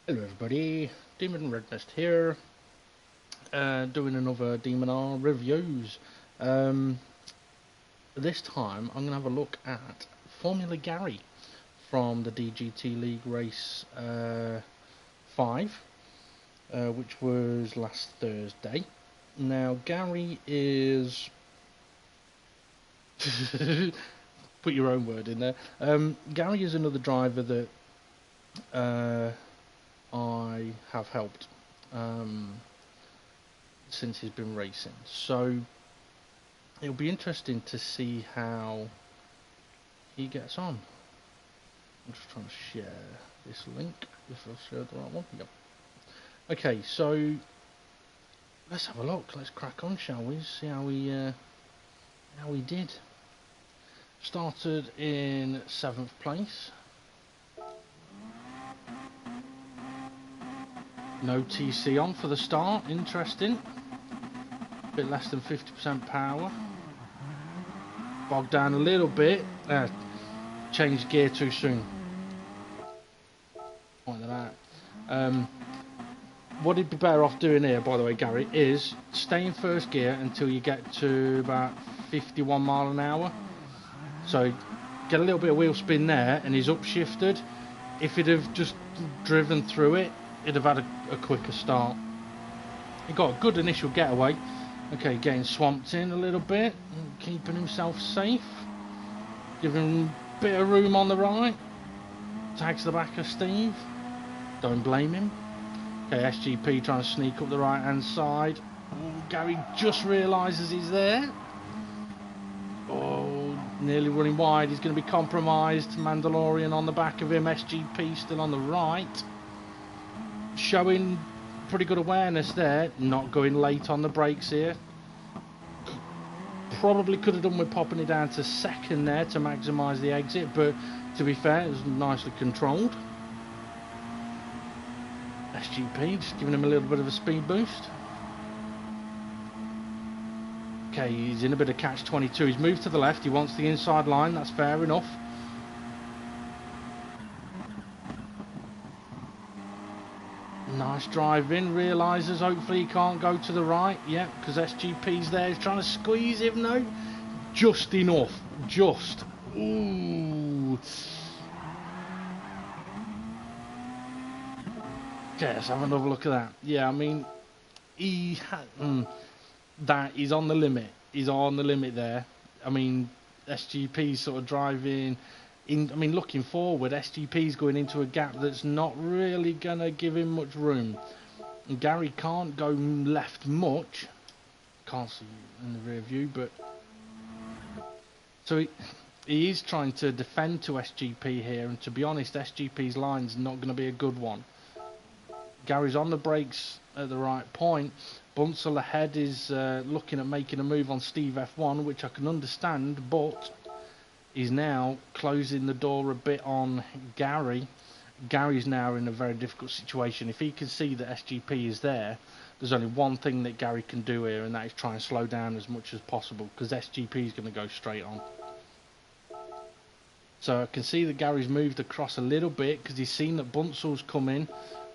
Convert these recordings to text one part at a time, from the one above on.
Hello everybody, Demon Rednest here, doing another Demonr reviews. This time I'm going to have a look at Formulagary from the DGT League Race 5, which was last Thursday. Now Gary is... put your own word in there. Gary is another driver that I have helped since he's been racing, so it'll be interesting to see how he gets on. I'm just trying to share this link, if I've shared the right one. Yep. Okay, so let's have a look. Let's crack on, shall we? See how we did. Started in 7th place. No TC on for the start, interesting. Bit less than 50% power. Bogged down a little bit. Changed gear too soon. Point that out. What he'd be better off doing here, by the way, Gary, is stay in first gear until you get to about 51 mile an hour. So get a little bit of wheel spin there, and he's upshifted. If he'd have just driven through it, he'd have had a quicker start. He got a good initial getaway. Okay, getting swamped in a little bit, keeping himself safe, giving him a bit of room on the right. Tags the back of Steve. Don't blame him. Okay, SGP trying to sneak up the right hand side. Ooh, Gary just realises he's there. Oh, nearly running wide. He's going to be compromised. Mandalorian on the back of him. SGP still on the right. Showing pretty good awareness there. Not going late on the brakes here. Probably could have done with popping it down to second there to maximise the exit, but to be fair, it was nicely controlled. SGP just giving him a little bit of a speed boost. Okay, he's in a bit of catch-22. He's moved to the left. He wants the inside line. That's fair enough. Nice drive in. Realises hopefully he can't go to the right. Yeah, because SGP's there. He's trying to squeeze him. No, just enough. Just. Ooh. Okay, let's have another look at that. Yeah, I mean, he's on the limit. He's on the limit there. I mean, SGP's sort of driving in. I mean, looking forward, SGP's going into a gap that's not really gonna give him much room. And Gary can't go left much. Can't see in the rear view, but so he is trying to defend to SGP here. And to be honest, SGP's line's not going to be a good one. Gary's on the brakes at the right point. Bunsel ahead is looking at making a move on Steve F1, which I can understand, but he's now closing the door a bit on Gary. Gary's now in a very difficult situation. If he can see that SGP is there, there's only one thing that Gary can do here, and that is try and slow down as much as possible, because SGP is going to go straight on. So I can see that Gary's moved across a little bit because he's seen that Bunsel's come in,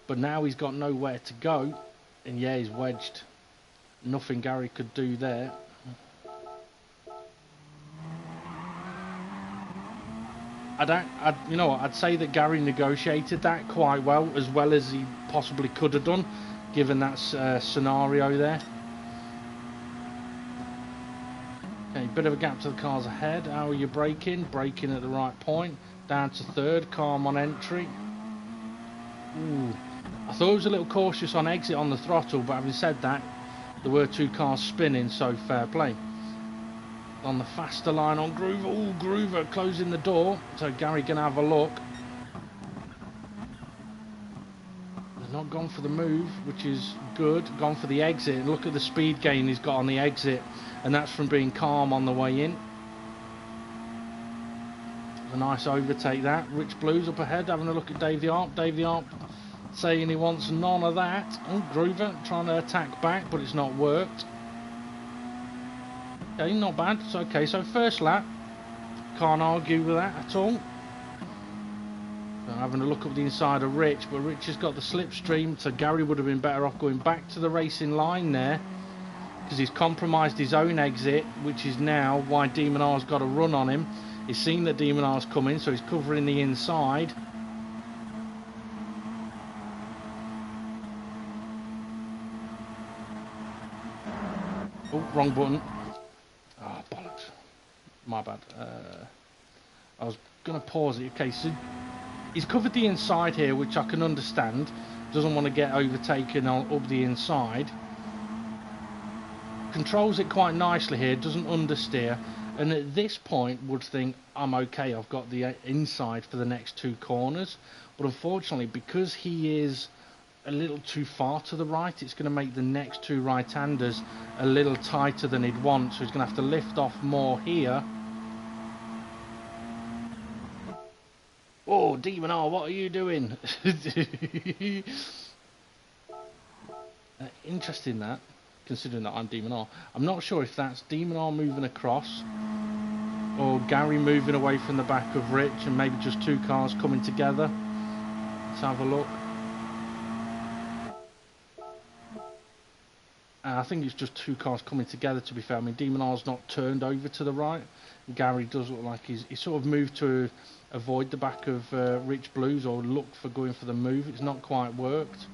but now he's got nowhere to go, and yeah, he's wedged. Nothing Gary could do there. You know what? I'd say that Gary negotiated that quite well as he possibly could have done, given that scenario there. Okay, bit of a gap to the cars ahead. How are you braking? Braking at the right point. Down to third, calm on entry. Ooh. I thought it was a little cautious on exit on the throttle, but having said that, there were two cars spinning, so fair play. On the faster line on Groover. Ooh, Groover closing the door, so Gary can have a look. He's not gone for the move, which is good. Gone for the exit, and look at the speed gain he's got on the exit, and that's from being calm on the way in. A nice overtake that. Rich Blues up ahead, having a look at Dave the Arp. Dave the Arp saying he wants none of that. Oh, Groover trying to attack back, but it's not worked. Okay, not bad. It's okay. So first lap, can't argue with that at all. So having a look up the inside of Rich, but Rich has got the slipstream, so Gary would have been better off going back to the racing line there, because he's compromised his own exit, which is now why Demonr's got a run on him. He's seen that Demonr's coming, so he's covering the inside. Oh, wrong button. Oh, bollocks. My bad. I was going to pause it. Okay, so he's covered the inside here, which I can understand. Doesn't want to get overtaken up the inside. Controls it quite nicely here, doesn't understeer. And at this point would think, I'm okay, I've got the inside for the next two corners. But unfortunately, because he is a little too far to the right, it's going to make the next two right-handers a little tighter than he'd want. So he's going to have to lift off more here. Oh, Demonr, what are you doing? Interesting that, considering that I'm Demonr. I'm not sure if that's Demonr moving across or Gary moving away from the back of Rich, and maybe just two cars coming together. Let's have a look. I think it's just two cars coming together, to be fair. I mean, Demonr's not turned over to the right. Gary does look like he's sort of moved to avoid the back of Rich Blues, or look for going for the move. It's not quite worked.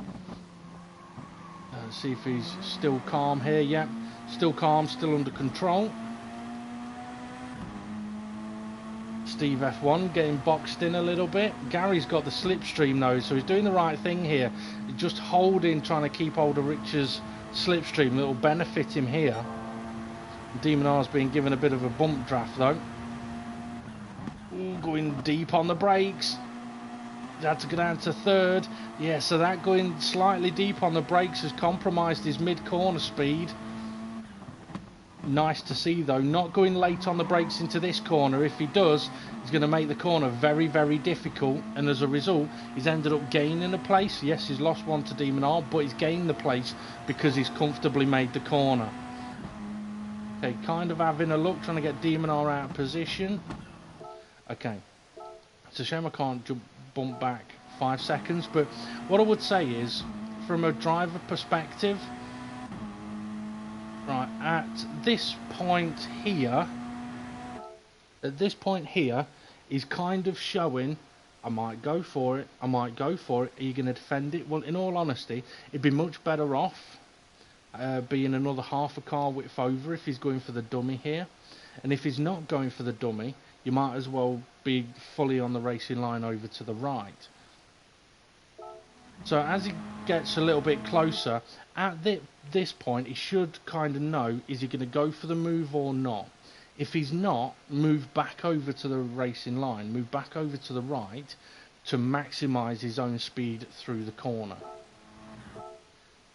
See if he's still calm here. Yeah, still calm, still under control. Steve F1 getting boxed in a little bit. Gary's got the slipstream though, so he's doing the right thing here. Just holding, trying to keep hold of Rich's slipstream that will benefit him here. Demonr's being given a bit of a bump draft though. Ooh, going deep on the brakes. Had to go down to third. Yeah, so that going slightly deep on the brakes has compromised his mid-corner speed. Nice to see though, not going late on the brakes into this corner. If he does, he's going to make the corner very, very difficult, and as a result he's ended up gaining a place. Yes, he's lost one to Demonr, but he's gained the place because he's comfortably made the corner. Okay, kind of having a look, trying to get Demonr out of position. Okay, it's a shame I can't bump back 5 seconds, but what I would say is, from a driver perspective, right, at this point here, he's kind of showing, I might go for it, I might go for it. Are you going to defend it? Well, in all honesty, it'd be much better off being another half a car width over if he's going for the dummy here. And if he's not going for the dummy, you might as well be fully on the racing line over to the right. So as he gets a little bit closer, at this point he should kind of know, is he going to go for the move or not? If he's not, move back over to the racing line, move back over to the right to maximise his own speed through the corner.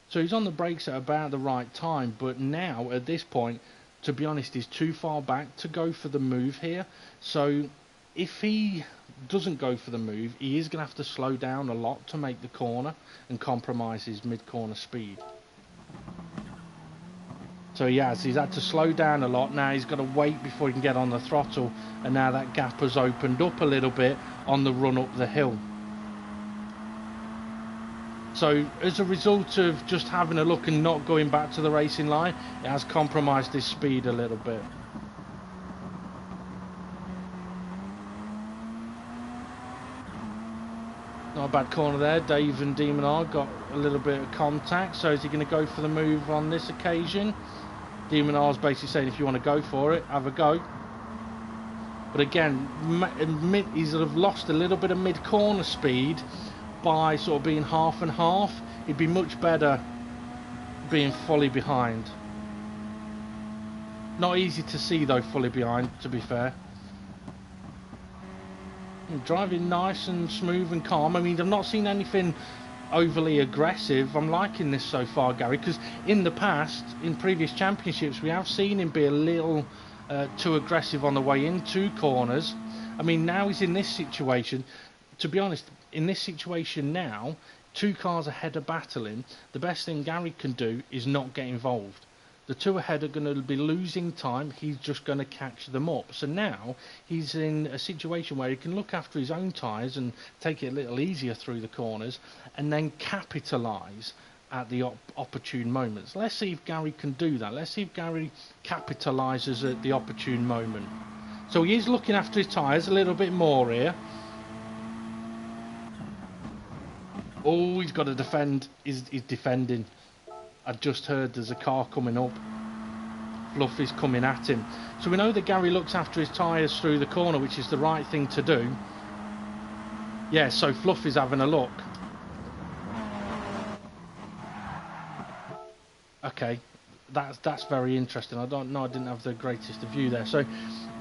So he's on the brakes at about the right time, but now at this point, to be honest, he's too far back to go for the move here. So if he doesn't go for the move, he is going to have to slow down a lot to make the corner and compromise his mid-corner speed. So he's had to slow down a lot. Now he's got to wait before he can get on the throttle, and now that gap has opened up a little bit on the run up the hill. So as a result of just having a look and not going back to the racing line, it has compromised his speed a little bit. Not a bad corner there. Dave and Demonr got a little bit of contact. So is he going to go for the move on this occasion? Demonr's basically saying, if you want to go for it, have a go. But again, he's sort of lost a little bit of mid-corner speed by sort of being half and half. It'd be much better being fully behind. Not easy to see though, fully behind, to be fair. Driving nice and smooth and calm. I mean, I've not seen anything overly aggressive. I'm liking this so far, Gary, because in the past, in previous championships, we have seen him be a little too aggressive on the way into corners. I mean, now he's in this situation. To be honest, in this situation now, two cars ahead of battling, the best thing Gary can do is not get involved. The two ahead are going to be losing time. He's just going to catch them up. So now he's in a situation where he can look after his own tyres and take it a little easier through the corners, and then capitalise at the opportune moments. Let's see if Gary can do that. Let's see if Gary capitalises at the opportune moment. So he is looking after his tyres a little bit more here. Oh, he's got to defend. He's defending. I just heard there's a car coming up. Fluffy's coming at him. So we know that Gary looks after his tyres through the corner, which is the right thing to do. Yeah, so Fluffy's having a look. Okay, that's very interesting. I don't know, I didn't have the greatest of view there. So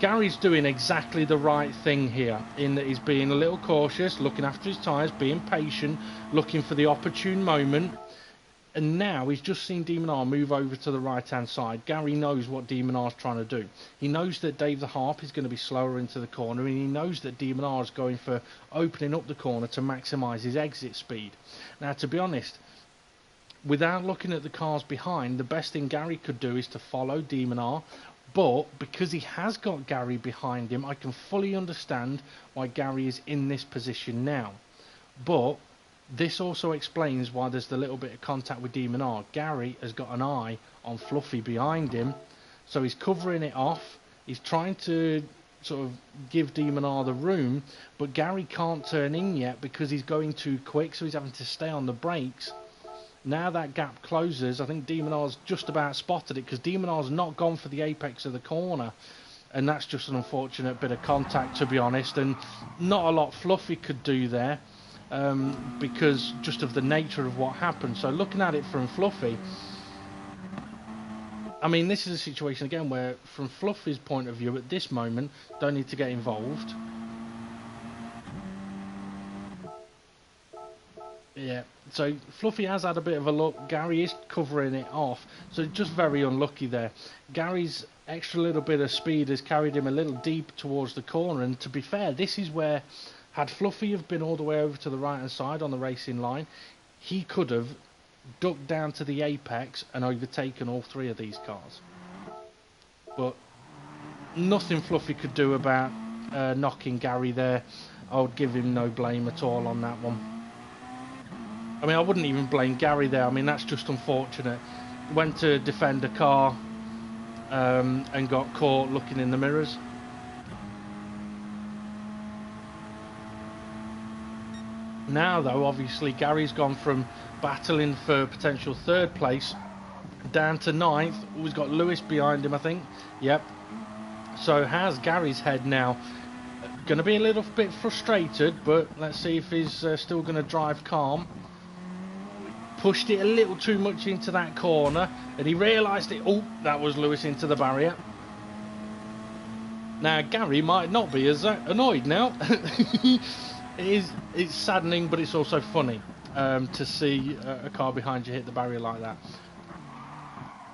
Gary's doing exactly the right thing here, in that he's being a little cautious, looking after his tyres, being patient, looking for the opportune moment. And now he's just seen Demonr move over to the right hand side. Gary knows what Demonr's trying to do. He knows that Dave the Harp is going to be slower into the corner, and he knows that Demonr is going for opening up the corner to maximise his exit speed. Now, to be honest, without looking at the cars behind, the best thing Gary could do is to follow Demonr. But because he has got Gary behind him, I can fully understand why Gary is in this position now. But this also explains why there's the little bit of contact with Demonr. Gary has got an eye on Fluffy behind him, so he's covering it off. He's trying to sort of give Demonr the room, but Gary can't turn in yet because he's going too quick, so he's having to stay on the brakes. Now that gap closes, I think Demonr's just about spotted it, because Demonr's not gone for the apex of the corner, and that's just an unfortunate bit of contact, to be honest, and not a lot Fluffy could do there. Because just of the nature of what happened. So looking at it from Fluffy, I mean, this is a situation again where from Fluffy's point of view at this moment, don't need to get involved. Yeah, so Fluffy has had a bit of a look. Gary is covering it off, so just very unlucky there. Gary's extra little bit of speed has carried him a little deep towards the corner, and to be fair, this is where, had Fluffy have been all the way over to the right hand side on the racing line, he could have ducked down to the apex and overtaken all three of these cars. But nothing Fluffy could do about knocking Gary there. I would give him no blame at all on that one. I mean, I wouldn't even blame Gary there. I mean, that's just unfortunate. Went to defend a car and got caught looking in the mirrors. Now though, obviously Gary's gone from battling for potential third place down to ninth. He's got Lewis behind him, I think. Yep. So how's Gary's head now? Going to be a little bit frustrated, but let's see if he's still going to drive calm. Pushed it a little too much into that corner, and he realised it. Oh, that was Lewis into the barrier. Now Gary might not be as annoyed now. It's saddening, but it's also funny to see a car behind you hit the barrier like that.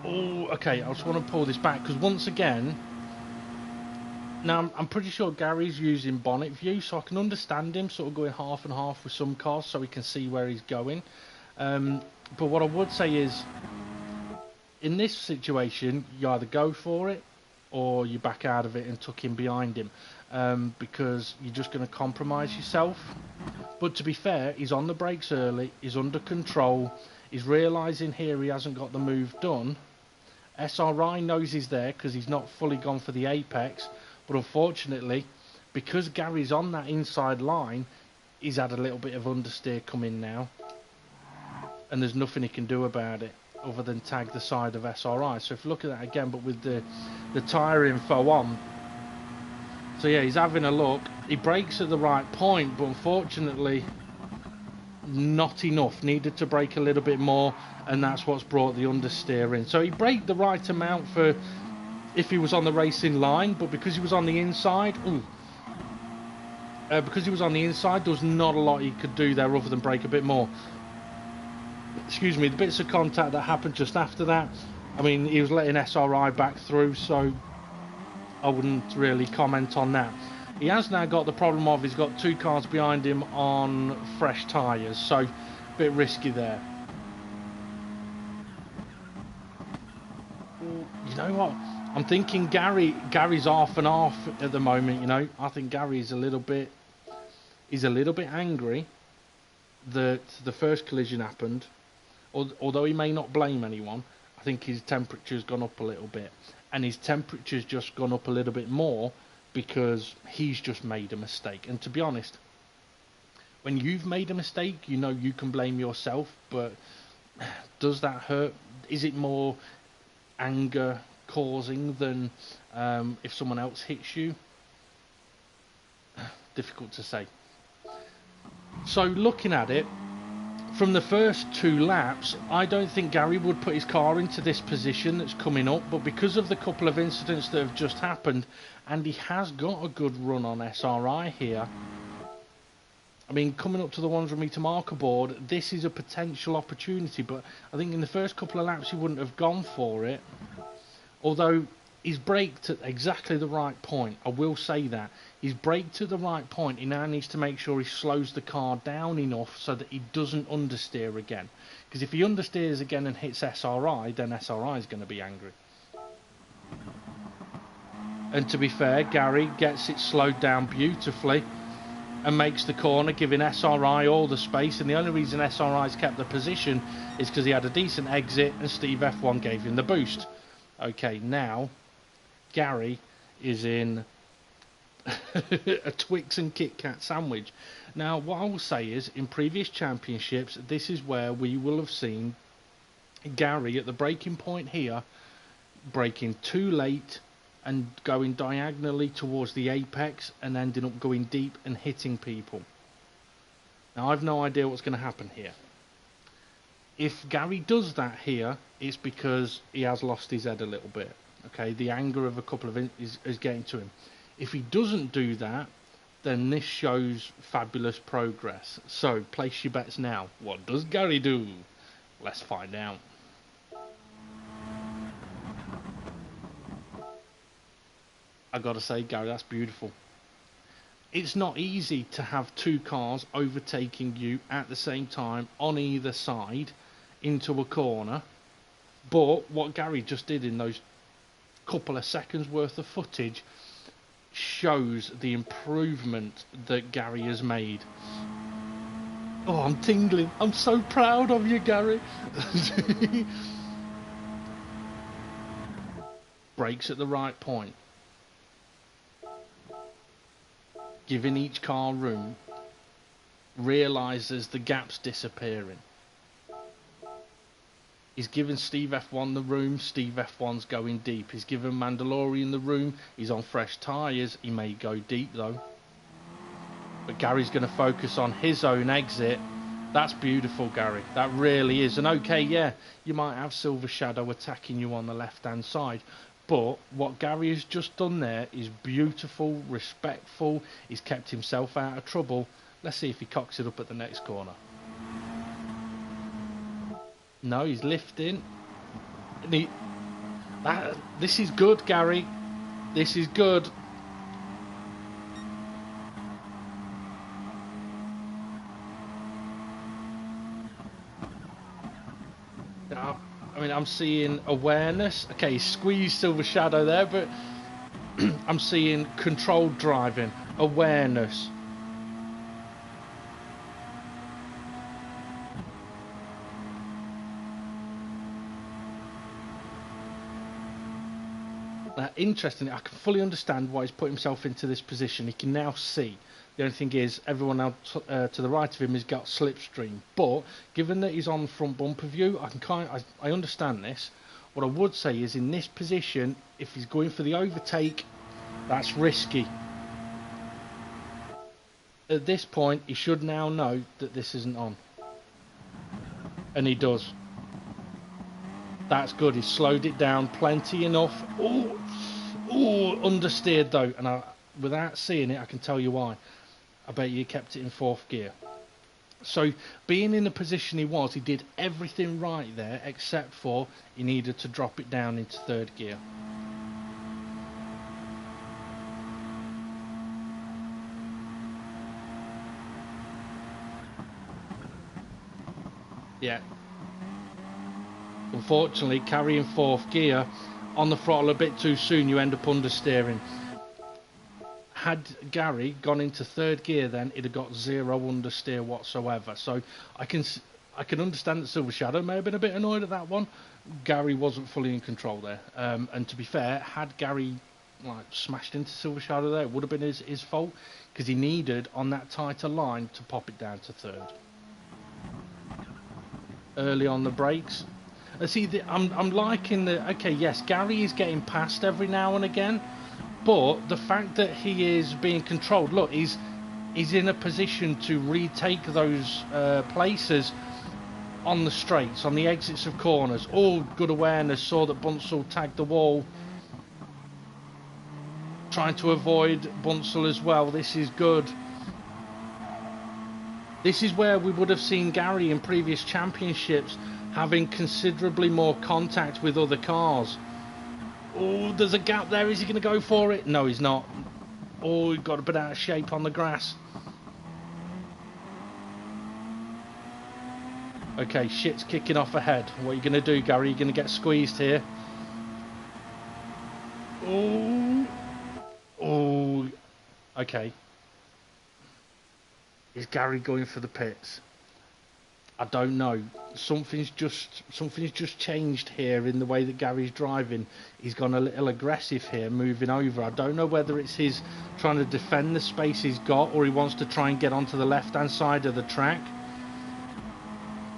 Oh, okay, I just want to pull this back, because once again, now I'm pretty sure Gary's using bonnet view, so I can understand him sort of going half and half with some cars so he can see where he's going. But what I would say is, in this situation, you either go for it or you back out of it and tuck in behind him. Because you're just going to compromise yourself. But to be fair, he's on the brakes early, he's under control, he's realising here he hasn't got the move done. SRI knows he's there because he's not fully gone for the apex, but unfortunately, because Gary's on that inside line, he's had a little bit of understeer come in now, and there's nothing he can do about it other than tag the side of SRI. So if you look at that again, but with the tyre info on, so yeah, he's having a look. He brakes at the right point, but unfortunately not enough. Needed to brake a little bit more, and that's what's brought the understeer in. So he braked the right amount for if he was on the racing line, but because he was on the inside, there was not a lot he could do there other than brake a bit more. Excuse me, the bits of contact that happened just after that, I mean, he was letting SRI back through, so I wouldn't really comment on that. He has now got the problem of he's got two cars behind him on fresh tyres, so a bit risky there. you know what? I'm thinking Gary's half and half at the moment. You know, I think Gary's a little bit angry that the first collision happened. Although he may not blame anyone, I think his temperature's gone up a little bit, and his temperature's just gone up a little bit more because he's just made a mistake. And to be honest, when you've made a mistake, you know you can blame yourself, but does that hurt? Is it more anger causing than if someone else hits you? Difficult to say. So looking at it, from the first 2 laps, I don't think Gary would put his car into this position that's coming up, but because of the couple of incidents that have just happened, and he has got a good run on SRI here, I mean, coming up to the 100 metre marker board, this is a potential opportunity, but I think in the first couple of laps he wouldn't have gone for it, although he's braked at exactly the right point. I will say that. He's braked at the right point. He now needs to make sure he slows the car down enough so that he doesn't understeer again. Because if he understeers again and hits SRI, then SRI is going to be angry. And to be fair, Gary gets it slowed down beautifully and makes the corner, giving SRI all the space. And the only reason SRI's kept the position is because he had a decent exit and Steve F1 gave him the boost. Okay, now Gary is in a Twix and Kit Kat sandwich. Now, what I will say is, in previous championships, this is where we will have seen Gary at the braking point here, braking too late and going diagonally towards the apex and ending up going deep and hitting people. Now, I've no idea what's going to happen here. If Gary does that here, it's because he has lost his head a little bit. Okay, the anger of a couple of is getting to him. If he doesn't do that, then this shows fabulous progress. So, place your bets now. What does Gary do? Let's find out. I gotta say, Gary, that's beautiful. It's not easy to have 2 cars overtaking you at the same time on either side into a corner, but what Gary just did in those couple of seconds worth of footage shows the improvement that Gary has made. Oh, I'm tingling. I'm so proud of you, Gary. Brakes at the right point. Giving each car room. Realises the gap's disappearing. He's given Steve F1 the room. Steve F1's going deep. He's given Mandalorian the room. He's on fresh tyres. He may go deep though. But Gary's going to focus on his own exit. That's beautiful, Gary. That really is. And okay, yeah, you might have Silver Shadow attacking you on the left-hand side. But what Gary has just done there is beautiful, respectful. He's kept himself out of trouble. Let's see if he cocks it up at the next corner. No, he's lifting. And this is good, Gary. This is good. I mean, I'm seeing awareness. Okay, he squeezed Silver Shadow there, but I'm seeing controlled driving, awareness. Interestingly, I can fully understand why he's put himself into this position. He can now see. The only thing is, everyone else to the right of him has got slipstream. But given that he's on front bumper view, I understand this. What I would say is, in this position, if he's going for the overtake, that's risky. At this point, he should now know that this isn't on, and he does. That's good. He's slowed it down plenty enough. Oh, understeered though, and without seeing it, I can tell you why. I bet you kept it in 4th gear. So, being in the position he was, he did everything right there, except for he needed to drop it down into 3rd gear. Yeah. Unfortunately, carrying 4th gear on the throttle a bit too soon, you end up understeering. Had Gary gone into third gear, then it'd have got zero understeer whatsoever. So I can understand that Silver Shadow may have been a bit annoyed at that one. Gary wasn't fully in control there. And to be fair, had Gary like smashed into Silver Shadow there, it would have been his fault, because he needed on that tighter line to pop it down to third. Early on the brakes. See, I'm liking the... Okay, yes, Gary is getting past every now and again, but the fact that he is being controlled, look, he's in a position to retake those places on the straights, on the exits of corners. All good awareness, saw that Bunsell tagged the wall, trying to avoid Bunsell as well. This is good. This is where we would have seen Gary in previous championships having considerably more contact with other cars. Oh, there's a gap there. Is he going to go for it? No, he's not. Oh, he got a bit out of shape on the grass. Okay, shit's kicking off ahead. What are you going to do, Gary? You're going to get squeezed here. Oh. Oh. Okay. Is Gary going for the pits? I don't know. Something's just changed here in the way that Gary's driving. He's gone a little aggressive here, moving over. I don't know whether it's his trying to defend the space he's got, or he wants to try and get onto the left-hand side of the track.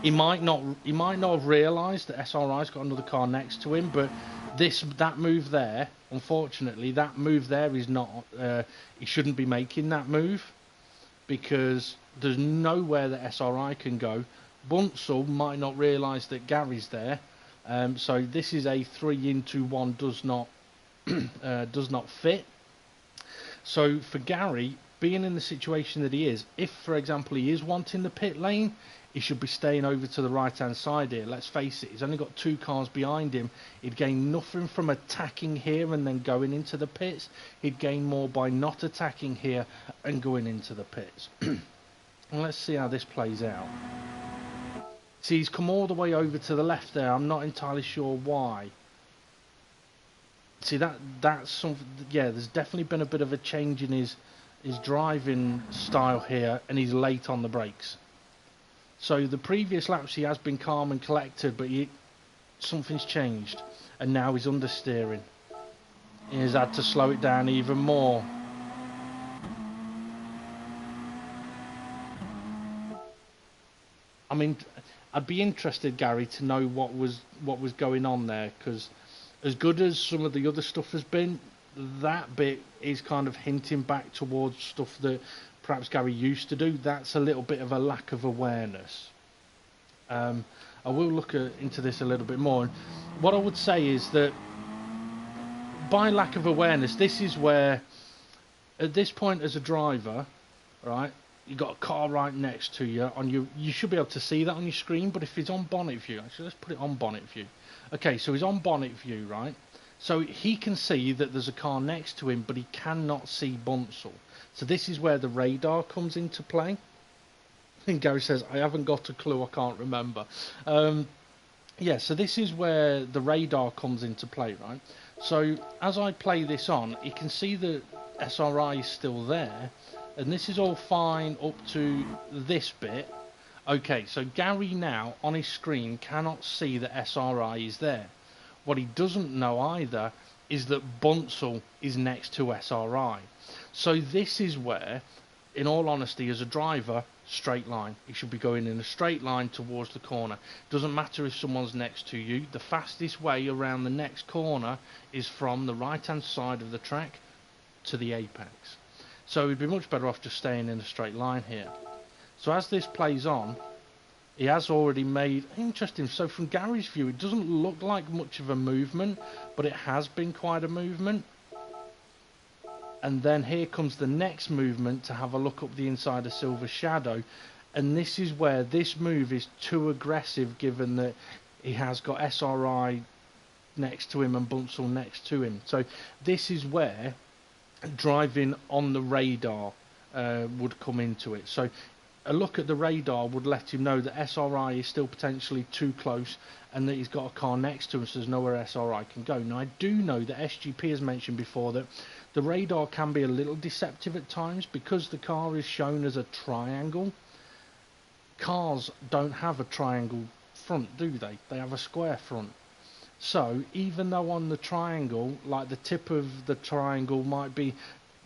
He might not have realised that SRI's got another car next to him, but that move there, unfortunately, that move there is not. He shouldn't be making that move, because there's nowhere that SRI can go. Bunsell might not realise that Gary's there, so this is a 3 into 1 does not fit. So for Gary, being in the situation that he is, if for example he is wanting the pit lane, he should be staying over to the right hand side here. Let's face it, he's only got 2 cars behind him. He'd gain nothing from attacking here and then going into the pits. He'd gain more by not attacking here and going into the pits. And let's see how this plays out. See, he's come all the way over to the left there. I'm not entirely sure why. See, that's something. Yeah, there's definitely been a bit of a change in his driving style here, and he's late on the brakes. So the previous laps he has been calm and collected, but something's changed, and now he's understeering. He has had to slow it down even more. I mean, I'd be interested, Gary, to know what was going on there, because as good as some of the other stuff has been, that bit is kind of hinting back towards stuff that perhaps Gary used to do. That's a little bit of a lack of awareness. I will look into this a little bit more. And what I would say is that by lack of awareness, this is where, at this point as a driver, right, you've got a car right next to you. You should be able to see that on your screen, but if it's on bonnet view, actually let's put it on bonnet view. Okay, so he's on bonnet view, right? So he can see that there's a car next to him, but he cannot see Bunsell. So this is where the radar comes into play. And Gary says, I haven't got a clue, I can't remember. Yeah, so this is where the radar comes into play, right? So as I play this on, you can see that SRI is still there, and this is all fine up to this bit. Okay, so Gary now on his screen cannot see that SRI is there. What he doesn't know either is that Bunsell is next to SRI. So this is where, in all honesty, as a driver, straight line. You should be going in a straight line towards the corner. Doesn't matter if someone's next to you. The fastest way around the next corner is from the right hand side of the track to the apex. So we'd be much better off just staying in a straight line here. So as this plays on, he has already made... Interesting, so from Gary's view, it doesn't look like much of a movement, but it has been quite a movement. And then here comes the next movement to have a look up the inside of Silver Shadow. And this is where this move is too aggressive, given that he has got SRI next to him and Bunsell next to him. So this is where driving on the radar would come into it. So a look at the radar would let him know that SRI is still potentially too close and that he's got a car next to him, so there's nowhere SRI can go. Now I do know that SGP has mentioned before that the radar can be a little deceptive at times because the car is shown as a triangle. Cars don't have a triangle front, do they? They have a square front. So even though on the triangle, like the tip of the triangle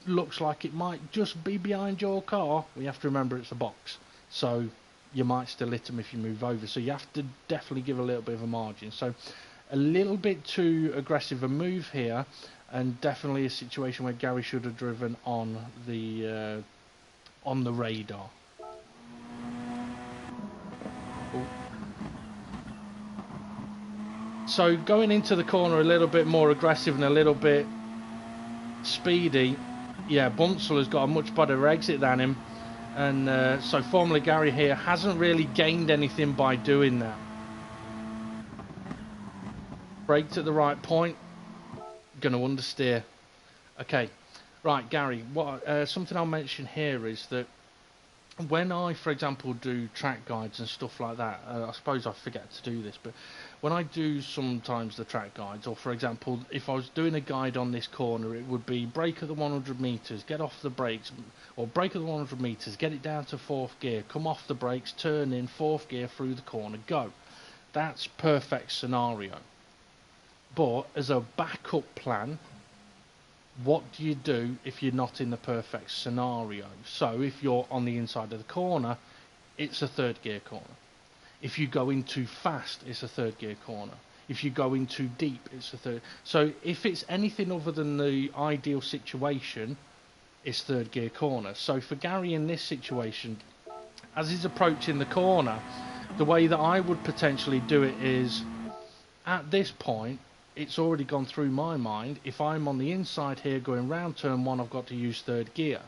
looks like it might just be behind your car, we have to remember it's a box. So you might still hit them if you move over. So you have to definitely give a little bit of a margin. So a little bit too aggressive a move here, and definitely a situation where Gary should have driven on the radar. Ooh. So going into the corner a little bit more aggressive and a little bit speedy, yeah, Bunsell has got a much better exit than him, and so Formulagary here hasn't really gained anything by doing that. Braked at the right point, going to understeer. Okay, right, Gary, something I'll mention here is that when I, for example, do track guides and stuff like that, I suppose I forget to do this, but when I do sometimes the track guides, or for example, if I was doing a guide on this corner, it would be brake at the 100 metres, get off the brakes, or brake at the 100 metres, get it down to 4th gear, come off the brakes, turn in 4th gear through the corner, go. That's perfect scenario. But as a backup plan, what do you do if you're not in the perfect scenario? So if you're on the inside of the corner, it's a 3rd gear corner. If you go in too fast, it's a 3rd gear corner. If you go in too deep, it's a 3rd. So if it's anything other than the ideal situation, it's 3rd gear corner. So for Gary in this situation, as he's approaching the corner, the way that I would potentially do it is, at this point, it's already gone through my mind. If I'm on the inside here going round turn 1, I've got to use 3rd gear.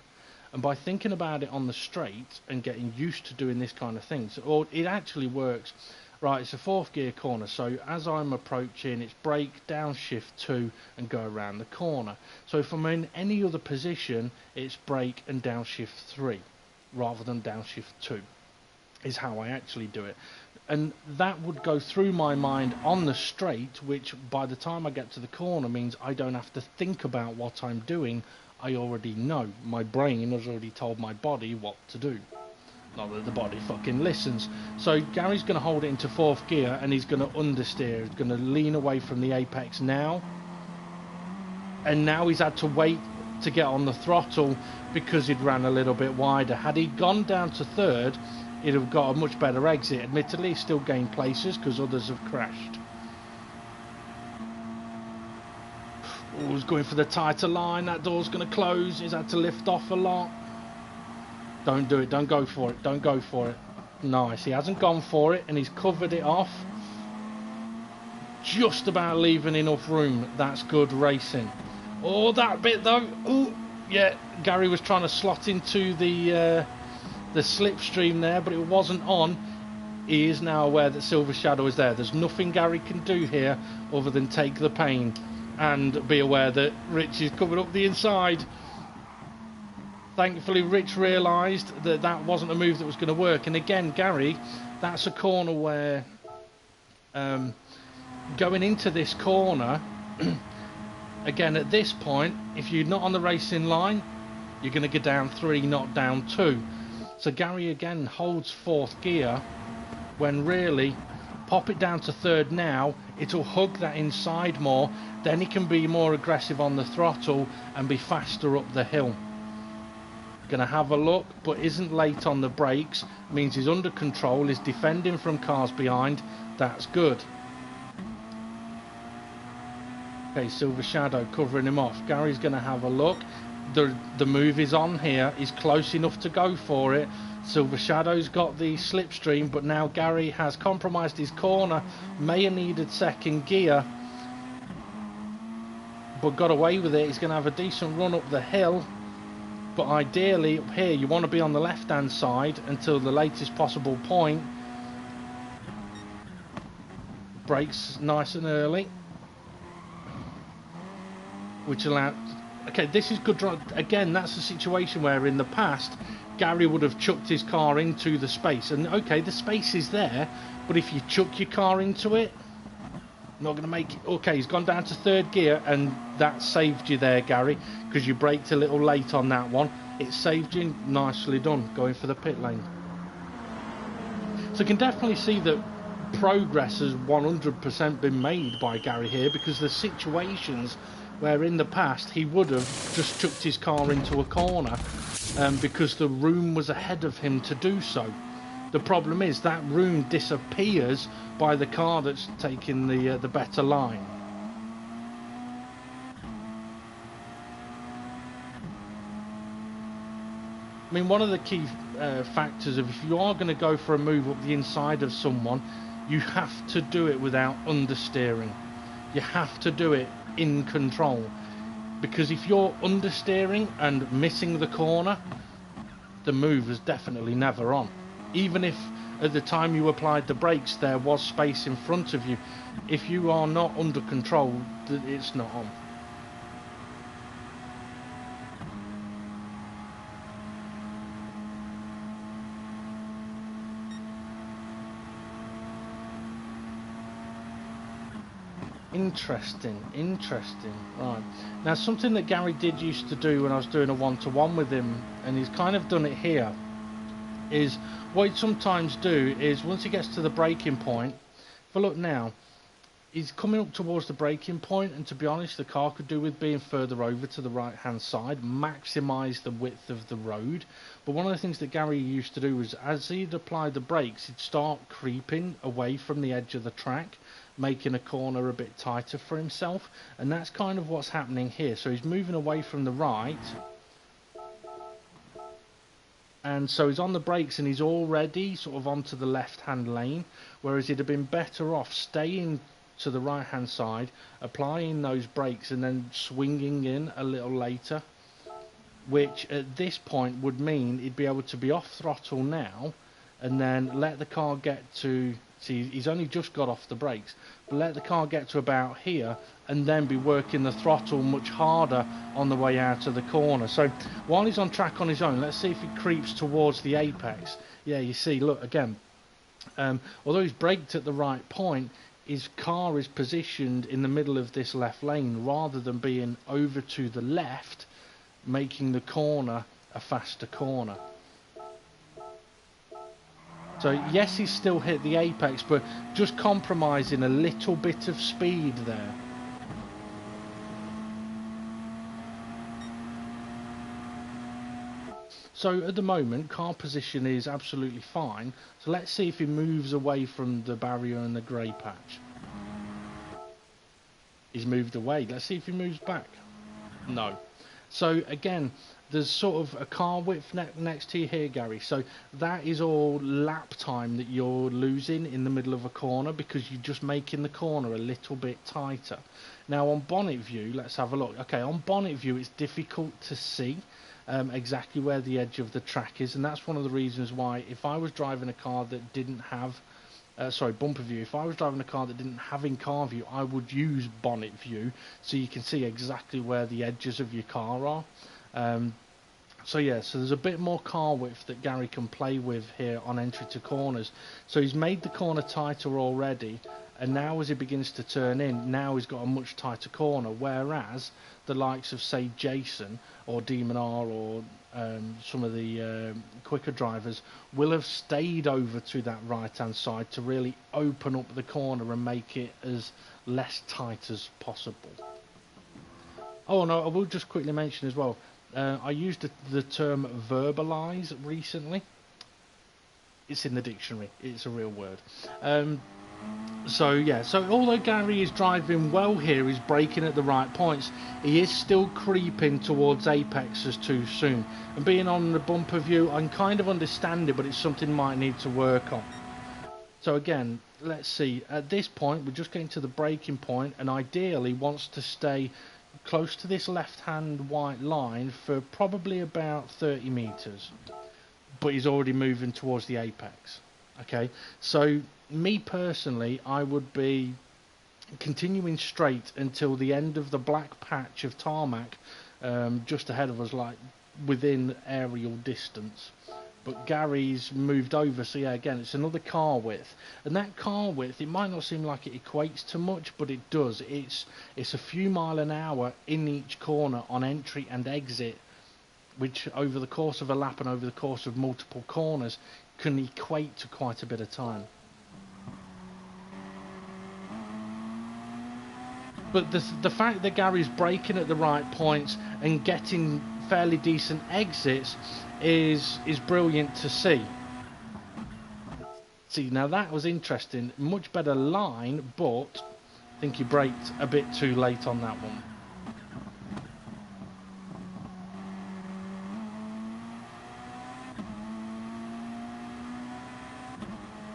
And by thinking about it on the straight and getting used to doing this kind of thing, or it actually works. Right, it's a 4th gear corner, so as I'm approaching, it's brake, downshift 2 and go around the corner. So if I'm in any other position, it's brake and downshift 3 rather than downshift 2 is how I actually do it. And that would go through my mind on the straight, which by the time I get to the corner means I don't have to think about what I'm doing. I already know. My brain has already told my body what to do. Not that the body fucking listens. So Gary's going to hold it into 4th gear and he's going to understeer. He's going to lean away from the apex now. And now he's had to wait to get on the throttle because he'd ran a little bit wider. Had he gone down to 3rd, he'd have got a much better exit. Admittedly, he's still gained places because others have crashed. Oh, he's going for the tighter line. That door's going to close. He's had to lift off a lot. Don't do it. Don't go for it. Don't go for it. Nice. He hasn't gone for it and he's covered it off. Just about leaving enough room. That's good racing. Oh, that bit though. Oh, yeah. Gary was trying to slot into the slipstream there, but it wasn't on. He is now aware that Silver Shadow is there. There's nothing Gary can do here other than take the pain and be aware that Rich is covered up the inside. Thankfully Rich realised that that wasn't a move that was going to work, and again Gary, that's a corner where going into this corner again at this point, if you're not on the racing line, you're going to go down 3, not down 2. So Gary again holds 4th gear when really pop it down to 3rd now, it'll hug that inside more, then he can be more aggressive on the throttle and be faster up the hill. Gonna have a look, but isn't late on the brakes, means he's under control, is defending from cars behind. That's good. Okay, Silver Shadow covering him off. Gary's gonna have a look. The move is on here. He's close enough to go for it. Silver Shadow's got the slipstream, but now Gary has compromised his corner. May have needed 2nd gear, but got away with it. He's going to have a decent run up the hill, but ideally up here you want to be on the left hand side until the latest possible point. Brakes nice and early, which allows... Okay, this is good. Again, that's a situation where in the past Gary would have chucked his car into the space, and okay, the space is there, but if you chuck your car into it, not going to make it. Okay, he's gone down to third gear, and that saved you there, Gary, because you braked a little late on that one. It saved you. Nicely done, going for the pit lane. So you can definitely see that progress has 100% been made by Gary here, because there's situations where in the past he would have just chucked his car into a corner because the room was ahead of him to do so. The problem is that room disappears by the car that's taking the better line. I mean, one of the key factors of if you are going to go for a move up the inside of someone, you have to do it without understeering. You have to do it in control, because if you're understeering and missing the corner, the move is definitely never on. Even if at the time you applied the brakes there was space in front of you, if you are not under control, it's not on. Interesting. Right, now something that Gary did used to do when I was doing a one-to-one with him, and he's kind of done it here, is what he'd sometimes do is once he gets to the braking point, if I look now, he's coming up towards the braking point, and to be honest, the car could do with being further over to the right hand side, maximise the width of the road. But one of the things that Gary used to do was, as he'd apply the brakes, he'd start creeping away from the edge of the track, making a corner a bit tighter for himself, and that's kind of what's happening here. So he's moving away from the right, and so he's on the brakes and he's already sort of onto the left hand lane, whereas he'd have been better off staying to the right hand side, applying those brakes and then swinging in a little later, which at this point would mean he'd be able to be off throttle now and then let the car get to, see, he's only just got off the brakes, but let the car get to about here and then be working the throttle much harder on the way out of the corner. So while he's on track on his own, let's see if he creeps towards the apex. Yeah, you see, look again, although he's braked at the right point, his car is positioned in the middle of this left lane rather than being over to the left, making the corner a faster corner. So yes, he's still hit the apex, but just compromising a little bit of speed there. So at the moment, car position is absolutely fine. So let's see if he moves away from the barrier and the grey patch. He's moved away. Let's see if he moves back. No. So again, there's sort of a car width next to you here, Gary. So that is all lap time that you're losing in the middle of a corner because you're just making the corner a little bit tighter. Now on bonnet view, let's have a look. Okay, on bonnet view, it's difficult to see exactly where the edge of the track is, and that's one of the reasons why if I was driving a car that didn't have bumper view, if I was driving a car that didn't have in car view, I would use bonnet view so you can see exactly where the edges of your car are. So yeah, so there's a bit more car width that Gary can play with here on entry to corners. So he's made the corner tighter already, and now as he begins to turn in, now he's got a much tighter corner, whereas the likes of, say, Jason or Demonr or some of the quicker drivers will have stayed over to that right hand side to really open up the corner and make it as less tight as possible. Oh no, I will just quickly mention as well, I used the term verbalise recently. It's in the dictionary, it's a real word. So yeah, so although Gary is driving well here, he's braking at the right points, he is still creeping towards apexes too soon. And being on the bumper view, I can kind of understand it, but it's something I might need to work on. So again, let's see, at this point we're just getting to the braking point, and ideally wants to stay close to this left hand white line for probably about 30 meters, but he's already moving towards the apex. Okay, so me personally, I would be continuing straight until the end of the black patch of tarmac just ahead of us, like within aerial distance. But Gary's moved over, so yeah, again, it's another car width. And that car width, it might not seem like it equates to much, but it does. It's a few mile an hour in each corner on entry and exit, which over the course of a lap and over the course of multiple corners can equate to quite a bit of time. But the fact that Gary's braking at the right points and getting fairly decent exits is brilliant to see. See, now that was interesting. Much better line, but I think he braked a bit too late on that one.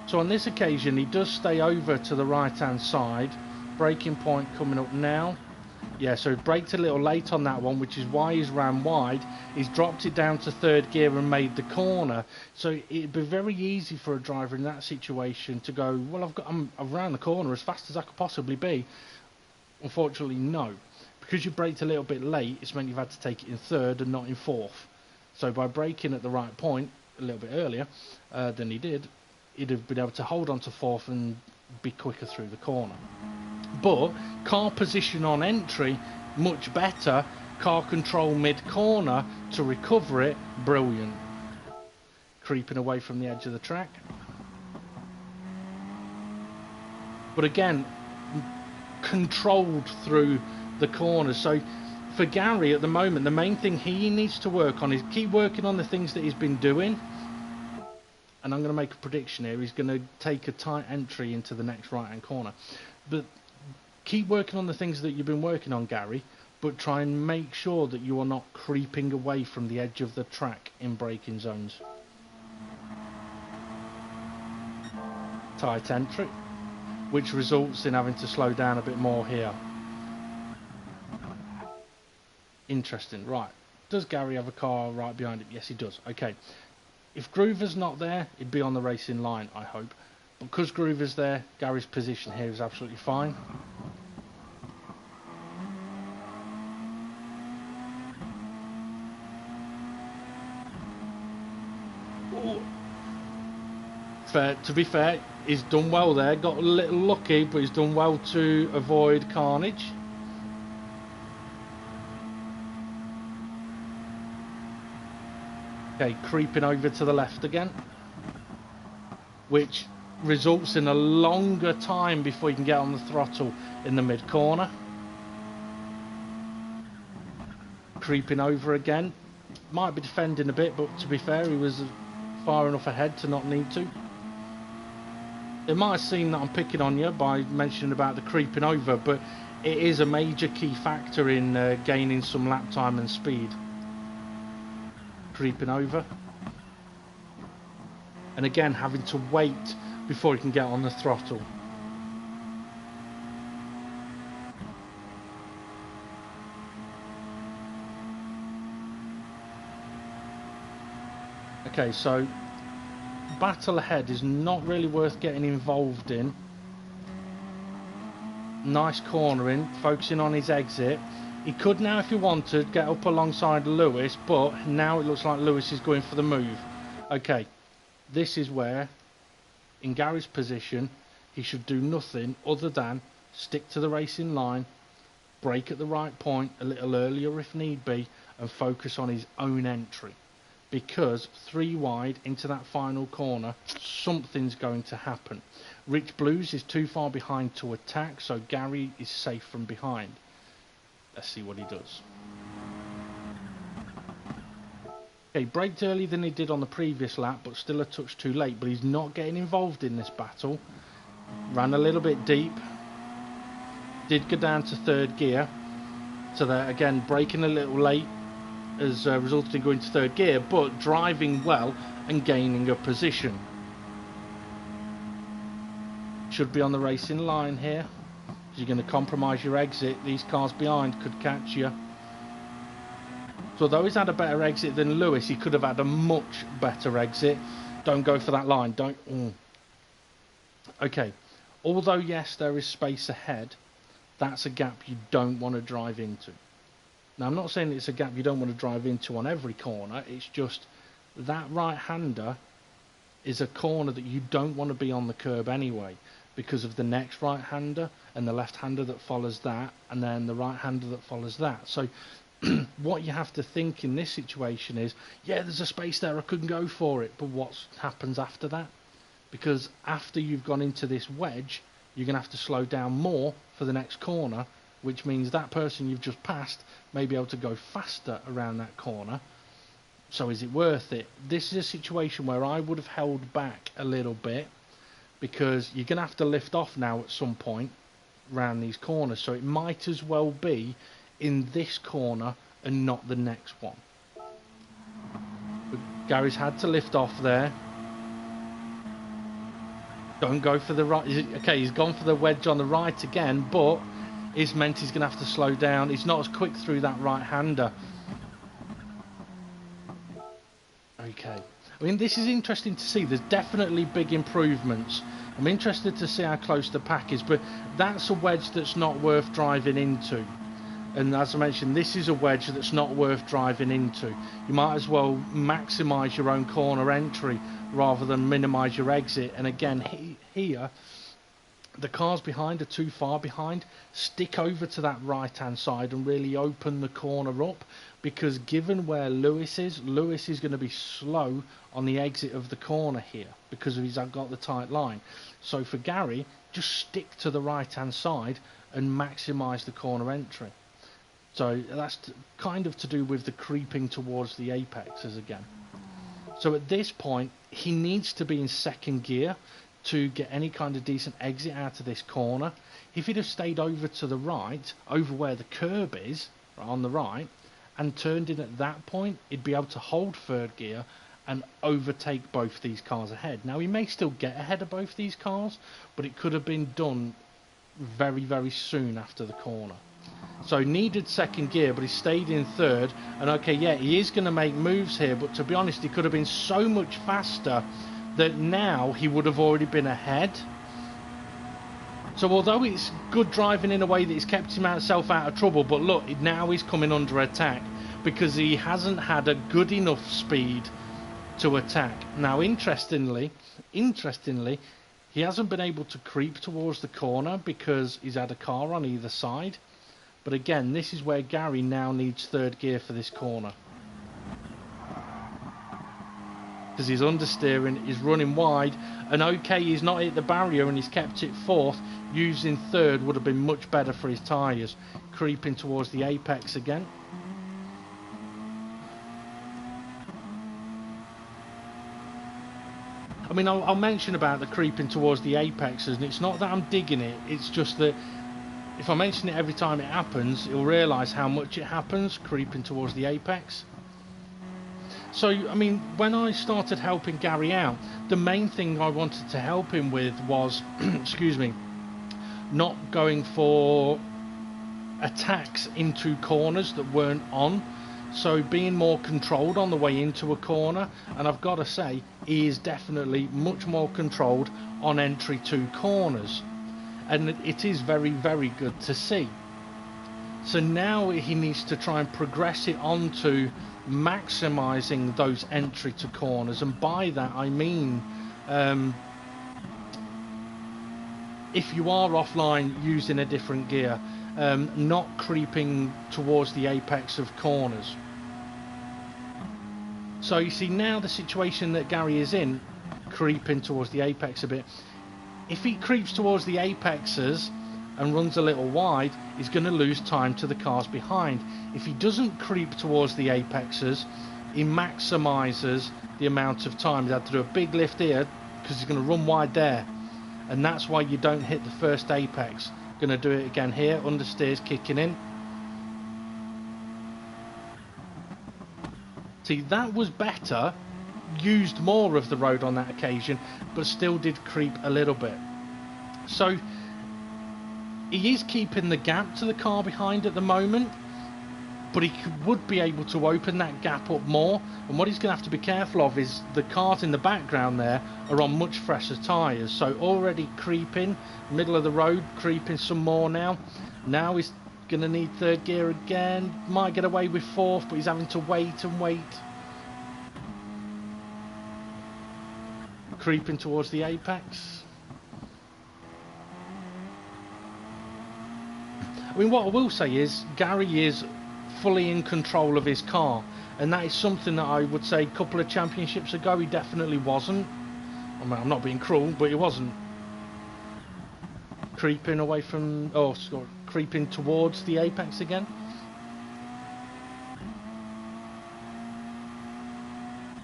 So on this occasion, he does stay over to the right-hand side. Braking point coming up now. Yeah, so he braked a little late on that one, which is why he's ran wide. He's dropped it down to third gear and made the corner. So it'd be very easy for a driver in that situation to go, well, I've ran the corner as fast as I could possibly be. Unfortunately, no. Because you braked a little bit late, it's meant you've had to take it in third and not in fourth. So by braking at the right point a little bit earlier than he did, he'd have been able to hold on to fourth and be quicker through the corner. But car position on entry, much better. Car control mid-corner to recover it, brilliant. Creeping away from the edge of the track. But again, controlled through the corners. So for Gary at the moment, the main thing he needs to work on is keep working on the things that he's been doing. And I'm going to make a prediction here. He's going to take a tight entry into the next right-hand corner. But keep working on the things that you've been working on, Gary, but try and make sure that you are not creeping away from the edge of the track in braking zones. Tight entry, which results in having to slow down a bit more here. Interesting. Right. Does Gary have a car right behind him? Yes, he does. Okay. If Groover's not there, he'd be on the racing line, I hope. But because Groover's there, Gary's position here is absolutely fine. To be fair, he's done well there. Got a little lucky, but he's done well to avoid carnage. Okay, creeping over to the left again, which results in a longer time before you can get on the throttle in the mid corner. Creeping over again. Might be defending a bit, but to be fair, he was far enough ahead to not need to. It might seem that I'm picking on you by mentioning about the creeping over, but it is a major key factor in gaining some lap time and speed. Creeping over. And again, having to wait before you can get on the throttle. Okay, so battle ahead is not really worth getting involved in. Nice cornering, focusing on his exit. He could now, if he wanted, get up alongside Lewis, but now it looks like Lewis is going for the move. Okay, this is where, in Gary's position, he should do nothing other than stick to the racing line, brake at the right point a little earlier if need be, and focus on his own entry. Because 3 wide into that final corner, something's going to happen. Rich Blues is too far behind to attack, so Gary is safe from behind. Let's see what he does. Okay, braked earlier than he did on the previous lap, but still a touch too late. But he's not getting involved in this battle. Ran a little bit deep. Did go down to third gear. So that again, braking a little late has resulted in going to third gear, but driving well and gaining a position. Should be on the racing line here. You're going to compromise your exit. These cars behind could catch you. So although he's had a better exit than Lewis, he could have had a much better exit. Don't go for that line. Don't. Okay. Although yes, there is space ahead, that's a gap you don't want to drive into. Now, I'm not saying it's a gap you don't want to drive into on every corner. It's just that right-hander is a corner that you don't want to be on the curb anyway, because of the next right-hander and the left-hander that follows that, and then the right-hander that follows that. So what you have to think in this situation is, yeah, there's a space there, I couldn't go for it, but what happens after that? Because after you've gone into this wedge, you're going to have to slow down more for the next corner, which means that person you've just passed may be able to go faster around that corner. So is it worth it? This is a situation where I would have held back a little bit, because you're going to have to lift off now at some point around these corners, so it might as well be in this corner and not the next one. But Gary's had to lift off there. Don't go for the right. Okay, he's gone for the wedge on the right again, but it's meant he's going to have to slow down. He's not as quick through that right-hander. Okay. I mean, this is interesting to see. There's definitely big improvements. I'm interested to see how close the pack is, but that's a wedge that's not worth driving into. And as I mentioned, this is a wedge that's not worth driving into. You might as well maximise your own corner entry rather than minimise your exit. And again, here, the cars behind are too far behind. Stick over to that right-hand side and really open the corner up, because given where Lewis is going to be slow on the exit of the corner here because he's got the tight line. So for Gary, just stick to the right-hand side and maximise the corner entry. So that's kind of to do with the creeping towards the apexes again. So at this point, he needs to be in second gear to get any kind of decent exit out of this corner. If he'd have stayed over to the right, over where the curb is, on the right, and turned in at that point, he'd be able to hold third gear and overtake both these cars ahead. Now, he may still get ahead of both these cars, but it could have been done very, very soon after the corner. So he needed second gear, but he stayed in third. And okay, yeah, he is going to make moves here, but to be honest, he could have been so much faster that now he would have already been ahead. So although it's good driving in a way that he's kept himself out of trouble, but look, now he's coming under attack because he hasn't had a good enough speed to attack. Now, interestingly, he hasn't been able to creep towards the corner because he's had a car on either side. But again, this is where Gary now needs third gear for this corner, because he's understeering, he's running wide, and okay, he's not hit the barrier and he's kept it fourth. Using third would have been much better for his tyres. Creeping towards the apex again. I mean, I'll mention about the creeping towards the apexes, and it's not that I'm digging it, it's just that if I mention it every time it happens, you'll realise how much it happens, creeping towards the apex. So, I mean, when I started helping Gary out, the main thing I wanted to help him with was, excuse me, not going for attacks into corners that weren't on. So being more controlled on the way into a corner, and I've got to say, he is definitely much more controlled on entry to corners. And it is very, very good to see. So now he needs to try and progress it on to maximising those entry to corners, and by that I mean if you are offline, using a different gear, not creeping towards the apex of corners. So you see now the situation that Gary is in, creeping towards the apex a bit. If he creeps towards the apexes and runs a little wide, he's going to lose time to the cars behind. If he doesn't creep towards the apexes, he maximises the amount of time. He's had to do a big lift here because he's going to run wide there, and that's why you don't hit the first apex. Going to do it again here, understeers kicking in. See, that was better, used more of the road on that occasion, but still did creep a little bit. So he is keeping the gap to the car behind at the moment, but he would be able to open that gap up more. And what he's going to have to be careful of is the cars in the background there are on much fresher tyres, so already creeping, middle of the road, creeping some more now. Now he's Gonna need third gear again. Might get away with fourth, but he's having to wait and wait. Creeping towards the apex. I mean, what I will say is Gary is fully in control of his car, and that is something that I would say a couple of championships ago he definitely wasn't. I mean, I'm not being cruel, but he wasn't. Creeping away from, oh, sorry, creeping towards the apex again.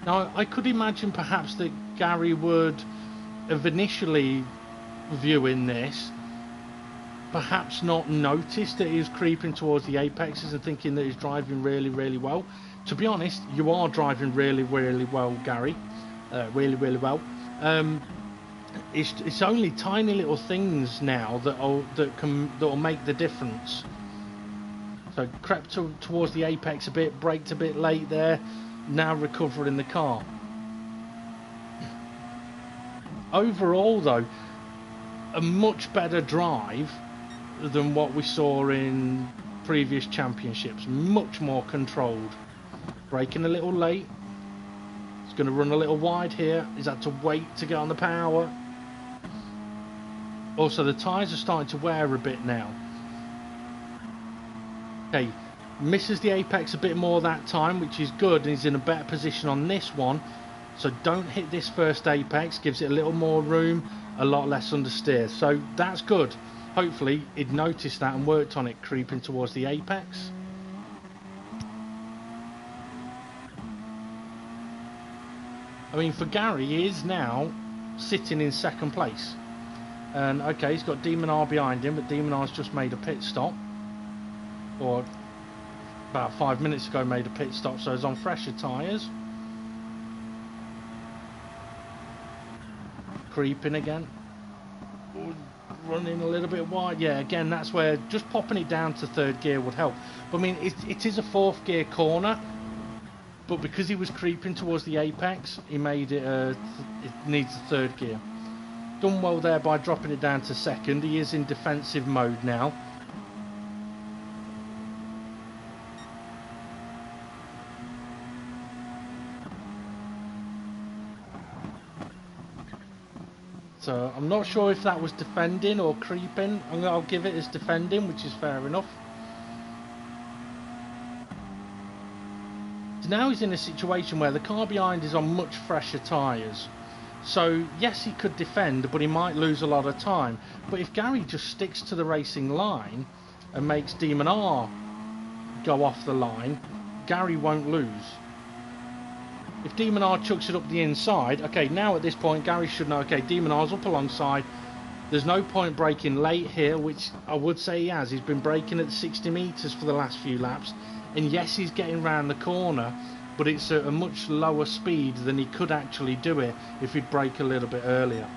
Now, I could imagine perhaps that Gary would have initially viewing this, perhaps not noticed that he was creeping towards the apexes and thinking that he's driving really, really well. To be honest, you are driving really, really well, Gary. Really, really well. It's only tiny little things now that'll make the difference. So crept towards the apex a bit, braked a bit late there. Now recovering the car. Overall, though, a much better drive than what we saw in previous championships. Much more controlled. Braking a little late. He's going to run a little wide here. He's had to wait to get on the power. Also, the tyres are starting to wear a bit now. Okay, misses the apex a bit more that time, which is good, and he's in a better position on this one. So don't hit this first apex, gives it a little more room, a lot less understeer. So that's good. Hopefully he'd noticed that and worked on it, creeping towards the apex. I mean, for Gary, he is now sitting in second place. And okay, he's got Demonr behind him, but Demonr's just made a pit stop. Or about 5 minutes ago made a pit stop, so he's on fresher tyres. Creeping again. Running a little bit wide. Yeah, again, that's where just popping it down to third gear would help. But I mean, it is a fourth gear corner, but because he was creeping towards the apex, he made it, it needs a third gear. Done well there by dropping it down to second. He is in defensive mode now. So I'm not sure if that was defending or creeping. I'll give it as defending, which is fair enough. So now he's in a situation where the car behind is on much fresher tyres. So yes, he could defend, but he might lose a lot of time. But if Gary just sticks to the racing line and makes Demonr go off the line, Gary won't lose. If Demonr chucks it up the inside, okay, now at this point Gary should know, okay, Demonr's up alongside. There's no point braking late here, which I would say he has. He's been braking at 60 metres for the last few laps. And yes, he's getting round the corner, but it's at a much lower speed than he could actually do it if he'd brake a little bit earlier.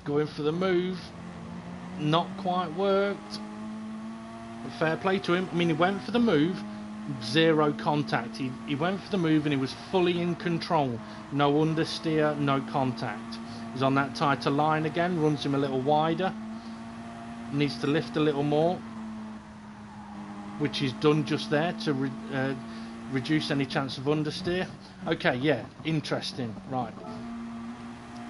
Going for the move. Not quite worked. Fair play to him. I mean, he went for the move, zero contact. He went for the move and he was fully in control. No understeer, no contact. He's on that tighter line again, runs him a little wider. Needs to lift a little more, which is done just there to reduce any chance of understeer. Okay, yeah, interesting. Right.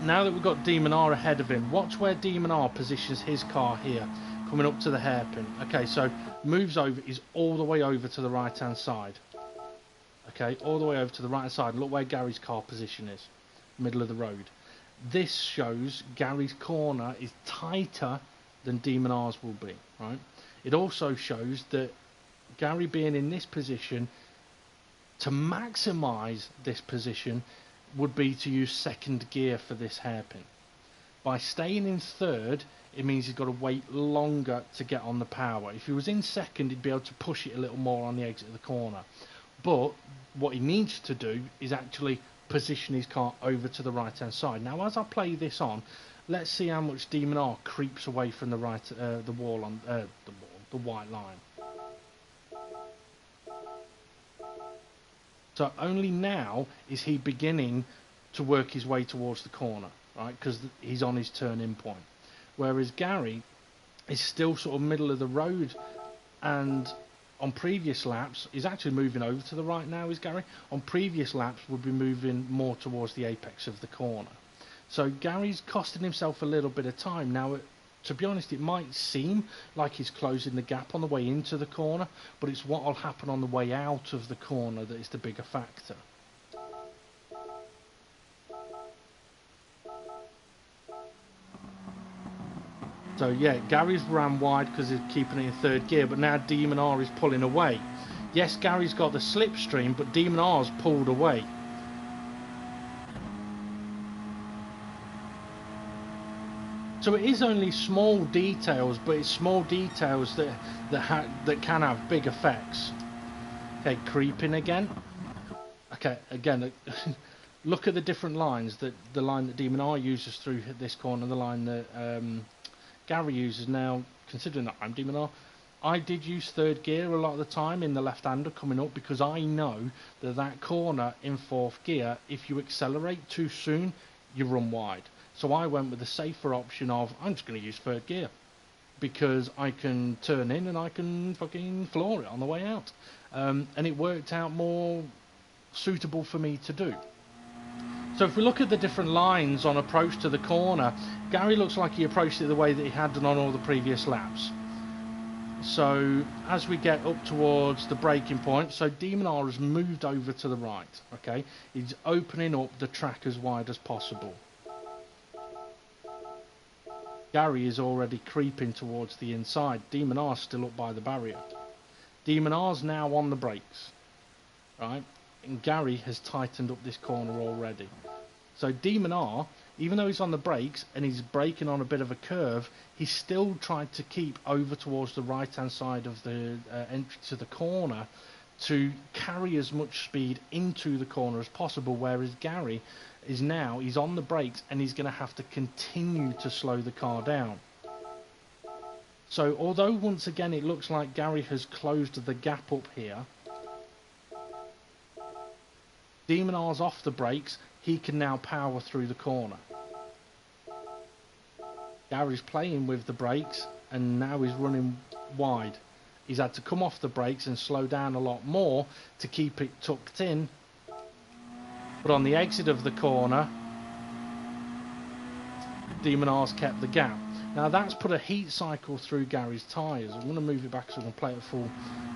Now that we've got Demonr ahead of him, watch where Demonr positions his car here. Coming up to the hairpin. Okay, so moves over, is all the way over to the right hand side. Okay, all the way over to the right hand side. Look where Gary's car position is. Middle of the road. This shows Gary's corner is tighter than Demonr's will be, right? It also shows that Gary being in this position, to maximise this position, would be to use second gear for this hairpin. By staying in third, it means he's got to wait longer to get on the power. If he was in second, he'd be able to push it a little more on the exit of the corner. But what he needs to do is actually position his car over to the right hand side. Now, as I play this on, let's see how much Demonr creeps away from the right, the white line. So only now is he beginning to work his way towards the corner. right? Because he's on his turn-in point. Whereas Gary is still sort of middle of the road, and on previous laps, he's actually moving over to the right now, is Gary? On previous laps, would be moving more towards the apex of the corner. So Gary's costing himself a little bit of time. Now, to be honest, it might seem like he's closing the gap on the way into the corner, but it's what will happen on the way out of the corner that is the bigger factor. So yeah, Gary's ran wide because he's keeping it in third gear, but now Demonr is pulling away. Yes, Gary's got the slipstream, but Demonr's pulled away. So it is only small details, but it's small details that can have big effects. Okay, creeping again. Okay, again, look at the different lines. The line that Demonr uses through this corner, the line that Gary uses. Now, considering that I'm Demonr, I did use third gear a lot of the time in the left-hander coming up, because I know that corner in fourth gear, if you accelerate too soon, you run wide. So I went with the safer option of, I'm just going to use third gear, because I can turn in and I can fucking floor it on the way out. And it worked out more suitable for me to do. So if we look at the different lines on approach to the corner, Gary looks like he approached it the way that he had done on all the previous laps. So as we get up towards the braking point, so Demonr has moved over to the right, okay? He's opening up the track as wide as possible. Gary is already creeping towards the inside. Demonr's still up by the barrier. Demonr's now on the brakes, right? And Gary has tightened up this corner already. So Demonr, even though he's on the brakes and he's braking on a bit of a curve, he's still tried to keep over towards the right hand side of the entry to the corner to carry as much speed into the corner as possible, whereas Gary is now, he's on the brakes and he's going to have to continue to slow the car down. So although once again it looks like Gary has closed the gap up here, Demonr's off the brakes, he can now power through the corner. Gary's playing with the brakes and now he's running wide. He's had to come off the brakes and slow down a lot more to keep it tucked in. But on the exit of the corner, Demonr's kept the gap. Now that's put a heat cycle through Gary's tyres. I'm going to move it back so I can play it at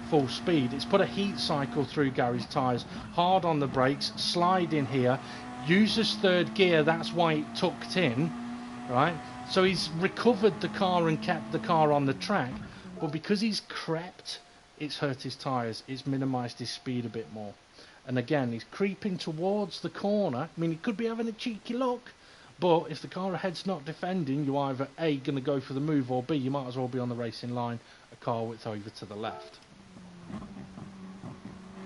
full speed. It's put a heat cycle through Gary's tyres. Hard on the brakes, slide in here, uses third gear, that's why it tucked in, right? So he's recovered the car and kept the car on the track, but because he's crept, it's hurt his tyres, it's minimised his speed a bit more. And again, he's creeping towards the corner. I mean, he could be having a cheeky look, but if the car ahead's not defending, you're either A, going to go for the move, or B, you might as well be on the racing line a car width over to the left.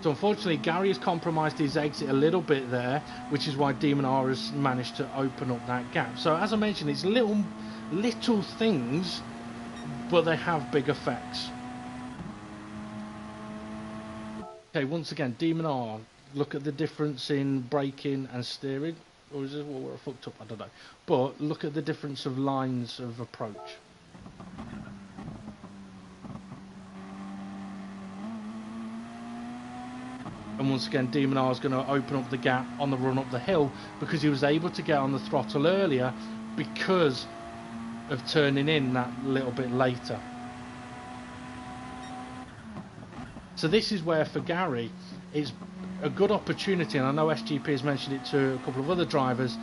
So unfortunately, Gary has compromised his exit a little bit there, which is why Demonr has managed to open up that gap. So as I mentioned, it's little things, but they have big effects. Okay, once again, Demonr, look at the difference in braking and steering. Or is it what we're fucked up? I don't know. But look at the difference of lines of approach. And once again, Demonr is going to open up the gap on the run up the hill because he was able to get on the throttle earlier because of turning in that little bit later. So this is where for Gary it's a good opportunity, and I know SGP has mentioned it to a couple of other drivers.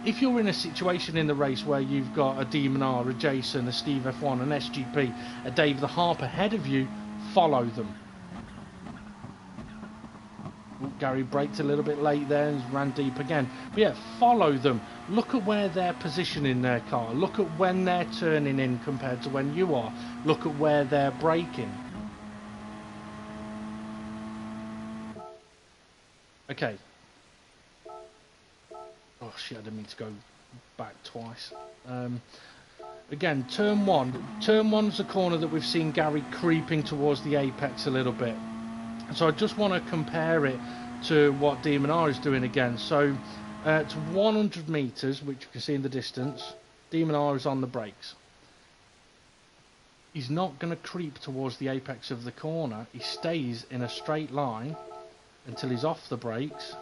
If you're in a situation in the race where you've got a Demonr, a Jason, a Steve F1, an SGP, a Dave the Harp ahead of you, follow them. Gary braked a little bit late there and ran deep again. But yeah, follow them. Look at where they're positioning their car. Look at when they're turning in compared to when you are. Look at where they're braking. Okay. Oh shit, I didn't mean to go back twice. Again, turn one. Turn one's the corner that we've seen Gary creeping towards the apex a little bit. So I just want to compare it to what Demonr is doing again. So To 100 metres, which you can see in the distance, Demonr is on the brakes. He's not going to creep towards the apex of the corner. He stays in a straight line until he's off the brakes,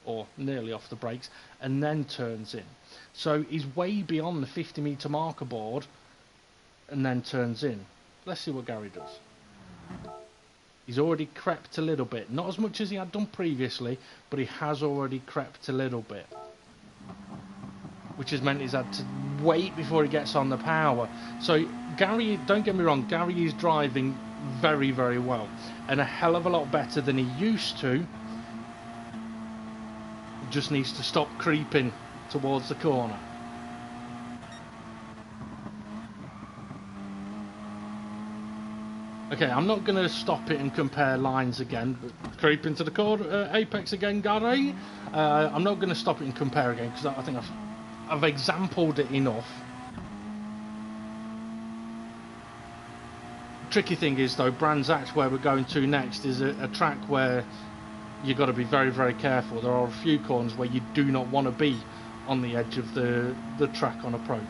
or nearly off the brakes, and then turns in. So he's way beyond the 50 metre marker board and then turns in. Let's see what Gary does. He's already crept a little bit. Not as much as he had done previously, but he has already crept a little bit. Which has meant he's had to wait before he gets on the power. So Gary, don't get me wrong, Gary is driving very, very well. And a hell of a lot better than he used to. He just needs to stop creeping towards the corner. Okay, I'm not going to stop it and compare lines again. Creep into the corner, apex again, Gary. I'm not going to stop it and compare again because I think I've exampled it enough. Tricky thing is though, Brands Hatch, where we're going to next, is a track where you've got to be very, very careful. There are a few corners where you do not want to be on the edge of the track on approach.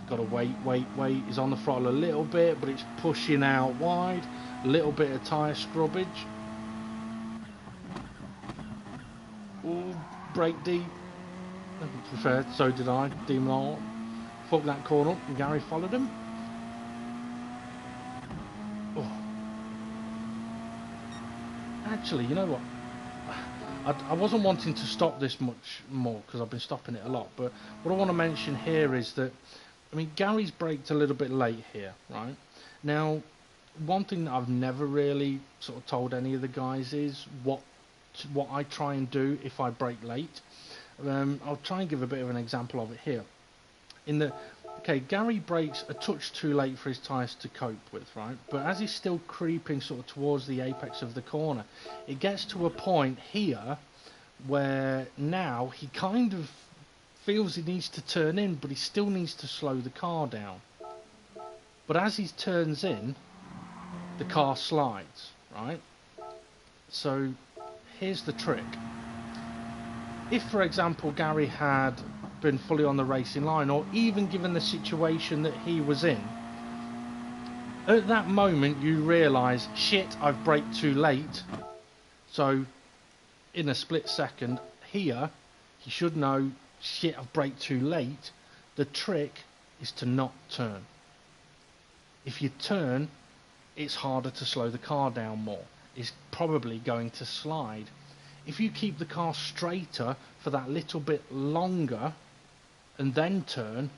Got to wait. He's on the throttle a little bit, but it's pushing out wide. A little bit of tyre scrubbage. Ooh, brake deep. To be fair, so did I. Demonr fucked that corner up, and Gary followed him. Oh. Actually, you know what? I wasn't wanting to stop this much more because I've been stopping it a lot. But what I want to mention here is that, I mean, Gary's braked a little bit late here, right? Now, one thing that I've never really sort of told any of the guys is what I try and do if I brake late. I'll try and give a bit of an example of it here. Okay, Gary brakes a touch too late for his tyres to cope with, right? But as he's still creeping sort of towards the apex of the corner, it gets to a point here where now he kind of feels he needs to turn in, but he still needs to slow the car down. But as he turns in, the car slides, right? So here's the trick. If, for example, Gary had been fully on the racing line, or even given the situation that he was in, at that moment you realise, shit, I've braked too late. So in a split second here, you should know, shit, I've braked too late. The trick is to not turn. If you turn, it's harder to slow the car down more. It's probably going to slide. If you keep the car straighter for that little bit longer and then turn,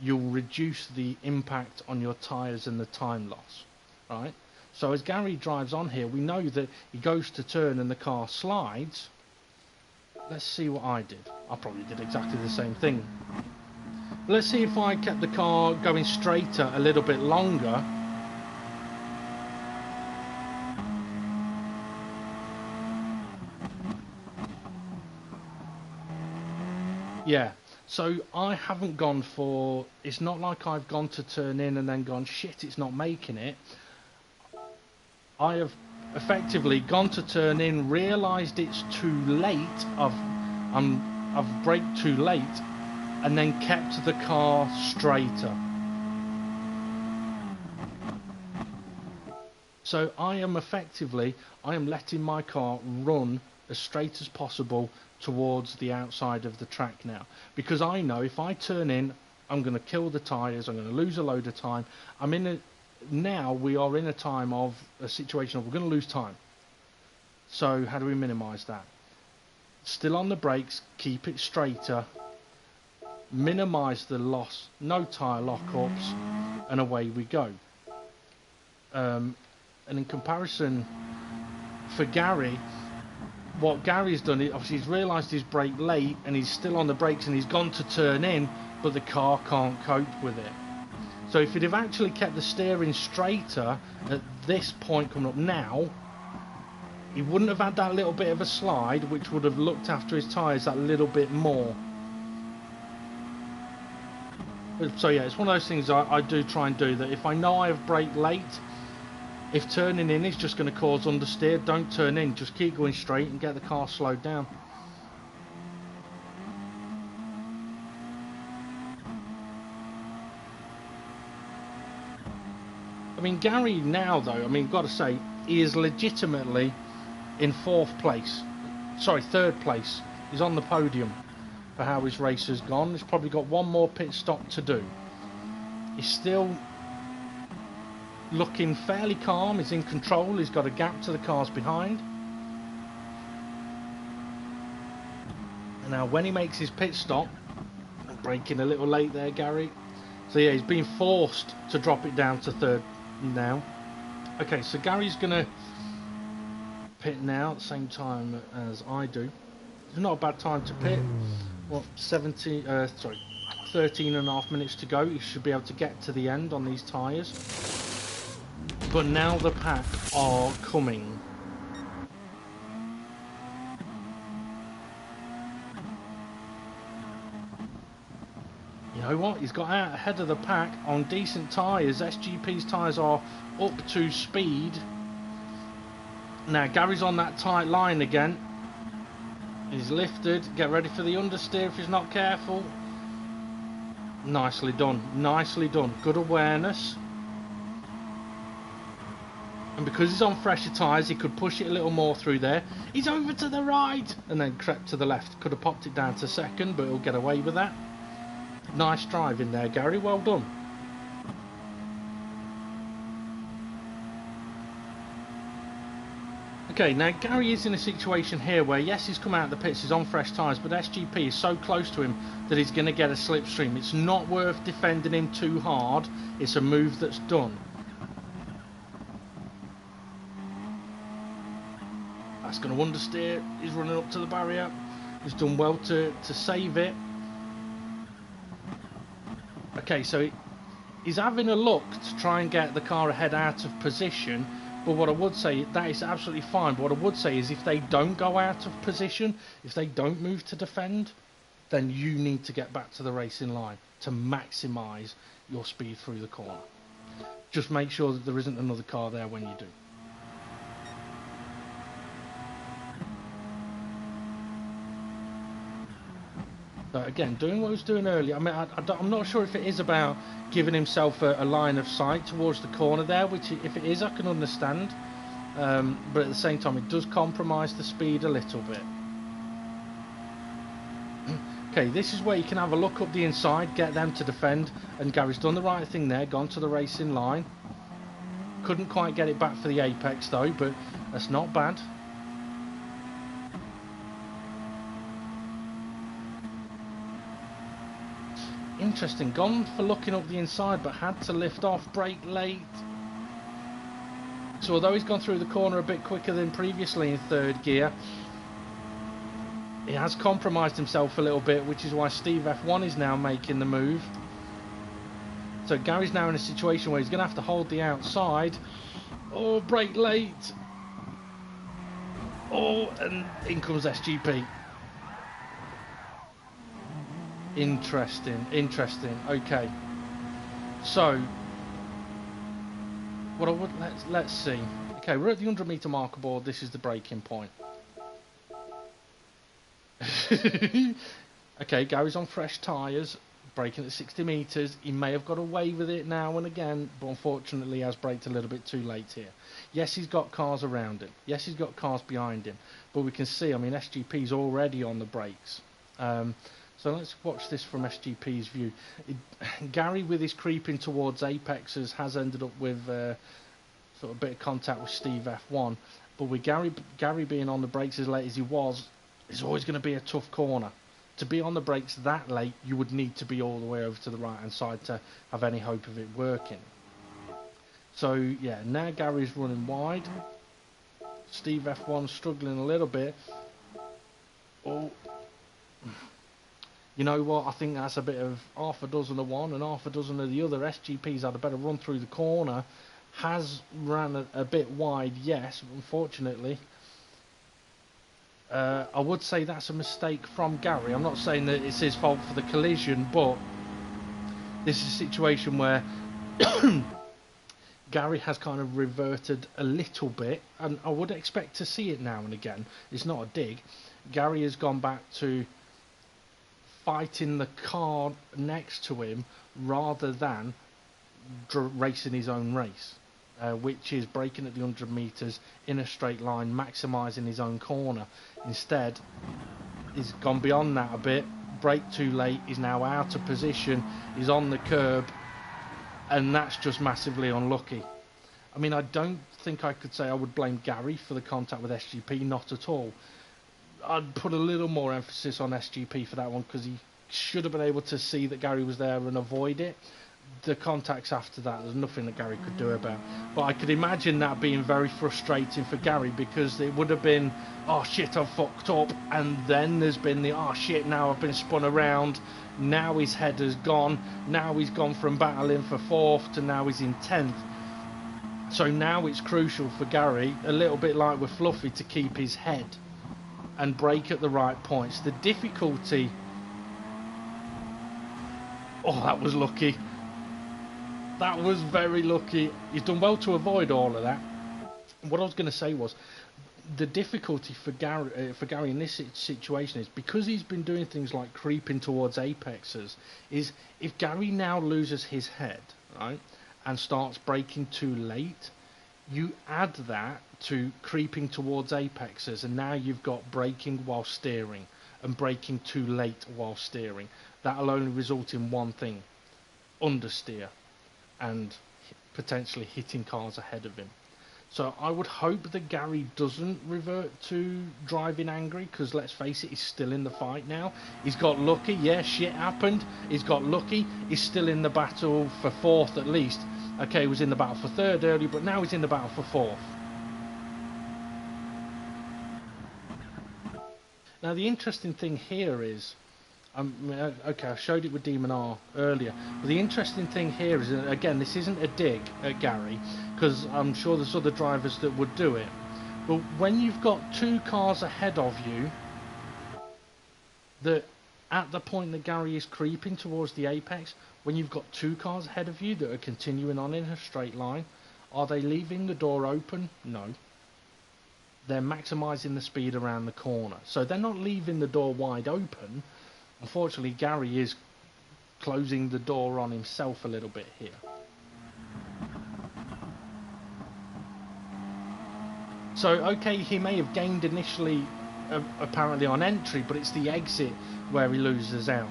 you'll reduce the impact on your tyres and the time loss, right? So as Gary drives on here, we know that he goes to turn and the car slides. Let's see what I did. I probably did exactly the same thing. Let's see if I kept the car going straighter a little bit longer. Yeah, so I haven't gone for, it's not like I've gone to turn in and then gone, shit, it's not making it. I have effectively gone to turn in, realised it's too late, I've braked too late, and then kept the car straighter. So I am letting my car run as straight as possible towards the outside of the track now, because I know if I turn in, I'm going to kill the tyres, I'm going to lose a load of time. Now we are in a situation of we're going to lose time. So how do we minimise that? Still on the brakes, keep it straighter, minimise the loss, no tyre lockups, and away we go. And in comparison for Gary, what Gary's done is obviously he's realised he's braked late and he's still on the brakes and he's gone to turn in, but the car can't cope with it. So if he'd have actually kept the steering straighter at this point coming up now, he wouldn't have had that little bit of a slide, which would have looked after his tyres that little bit more. So yeah, it's one of those things I do try and do, that if I know I've braked late, If turning in is just going to cause understeer, don't turn in, just keep going straight and get the car slowed down. I mean, Gary now though, I mean, got to say, he is legitimately in 4th place. Sorry, 3rd place. He's on the podium for how his race has gone. He's probably got one more pit stop to do. He's still looking fairly calm. He's in control. He's got a gap to the cars behind. And now when he makes his pit stop, braking a little late there, Gary. So yeah, he's been forced to drop it down to 3rd now. Okay, so Gary's gonna pit now at the same time as I do. It's not a bad time to pit. What, 13 and a half minutes to go. He should be able to get to the end on these tyres. But now the pack are coming. You know what? He's got out ahead of the pack on decent tyres. SGP's tyres are up to speed. Now Gary's on that tight line again. He's lifted. Get ready for the understeer if he's not careful. Nicely done. Nicely done. Good awareness. And because he's on fresher tyres, he could push it a little more through there. He's over to the right and then crept to the left. Could have popped it down to 2nd, but he'll get away with that. Nice drive in there, Gary. Well done. Okay, now Gary is in a situation here where, yes, he's come out of the pits, he's on fresh tyres, but SGP is so close to him that he's going to get a slipstream. It's not worth defending him too hard. It's a move that's done. That's going to understeer. He's running up to the barrier. He's done well to save it. Okay, so he's having a look to try and get the car ahead out of position. But what I would say, that is absolutely fine. But what I would say is if they don't go out of position, if they don't move to defend, then you need to get back to the racing line to maximise your speed through the corner. Just make sure that there isn't another car there when you do. So again, doing what he was doing earlier. I mean, I'm not sure if it is about giving himself a line of sight towards the corner there, which if it is, I can understand. But at the same time, it does compromise the speed a little bit. Okay, this is where you can have a look up the inside, get them to defend, and Gary's done the right thing there, gone to the racing line. Couldn't quite get it back for the apex though, but that's not bad. Interesting, gone for looking up the inside, but had to lift off, brake late. So although he's gone through the corner a bit quicker than previously in 3rd gear, he has compromised himself a little bit, which is why Steve F1 is now making the move. So Gary's now in a situation where he's going to have to hold the outside. Oh, brake late. Oh, and in comes SGP. Interesting, interesting. Okay, so what I would let's see. Okay, we're at the 100 meter marker board. This is the braking point. Okay, Gary's on fresh tyres, braking at 60 meters. He may have got away with it now and again, but unfortunately he has braked a little bit too late here. Yes, he's got cars around him. Yes, he's got cars behind him, but we can see, I mean, SGP's already on the brakes. So let's watch this from SGP's view. Gary, with his creeping towards apexes, has ended up with sort of a bit of contact with Steve F1. But with Gary being on the brakes as late as he was, it's always going to be a tough corner. To be on the brakes that late, you would need to be all the way over to the right-hand side to have any hope of it working. So yeah, now Gary's running wide. Steve F1 struggling a little bit. Oh. You know what, I think that's a bit of half a dozen of one and half a dozen of the other. SGP's had a better run through the corner, has ran a bit wide, yes, unfortunately. I would say that's a mistake from Gary. I'm not saying that it's his fault for the collision, but this is a situation where Gary has kind of reverted a little bit, and I would expect to see it now and again. It's not a dig. Gary has gone back to fighting the car next to him rather than racing his own race, which is braking at the 100 metres in a straight line, maximising his own corner. Instead, he's gone beyond that a bit, braked too late, he's now out of position, he's on the curb, and that's just massively unlucky. I mean, I don't think I could say I would blame Gary for the contact with SGP, not at all. I'd put a little more emphasis on SGP for that one, because he should have been able to see that Gary was there and avoid it. The contacts after that, there's nothing that Gary could do about. But I could imagine that being very frustrating for Gary, because it would have been, oh shit, I've fucked up, and then there's been the, oh shit, now I've been spun around, now his head has gone, now he's gone from battling for 4th to now he's in 10th. So now it's crucial for Gary, a little bit like with Fluffy, to keep his head and brake at the right points. The difficulty... Oh, that was lucky. That was very lucky. He's done well to avoid all of that. What I was going to say was, the difficulty for Gary in this situation is, because he's been doing things like creeping towards apexes, is if Gary now loses his head, right, and starts braking too late, you add that to creeping towards apexes, and now you've got braking while steering and braking too late while steering. That'll only result in one thing: understeer and potentially hitting cars ahead of him. So I would hope that Gary doesn't revert to driving angry, because let's face it, he's still in the fight now. He's got lucky, yeah, shit happened, he's got lucky, he's still in the battle for 4th at least. Okay, he was in the battle for 3rd earlier, but now he's in the battle for 4th. Now the interesting thing here is, okay, I showed it with Demonr earlier, but the interesting thing here is, again, this isn't a dig at Gary, because I'm sure there's other drivers that would do it, but when you've got 2 cars ahead of you, that at the point that Gary is creeping towards the apex, when you've got 2 cars ahead of you that are continuing on in a straight line, are they leaving the door open? No. They're maximising the speed around the corner. So they're not leaving the door wide open. Unfortunately, Gary is closing the door on himself a little bit here. So, okay, he may have gained initially, apparently on entry, but it's the exit where he loses out.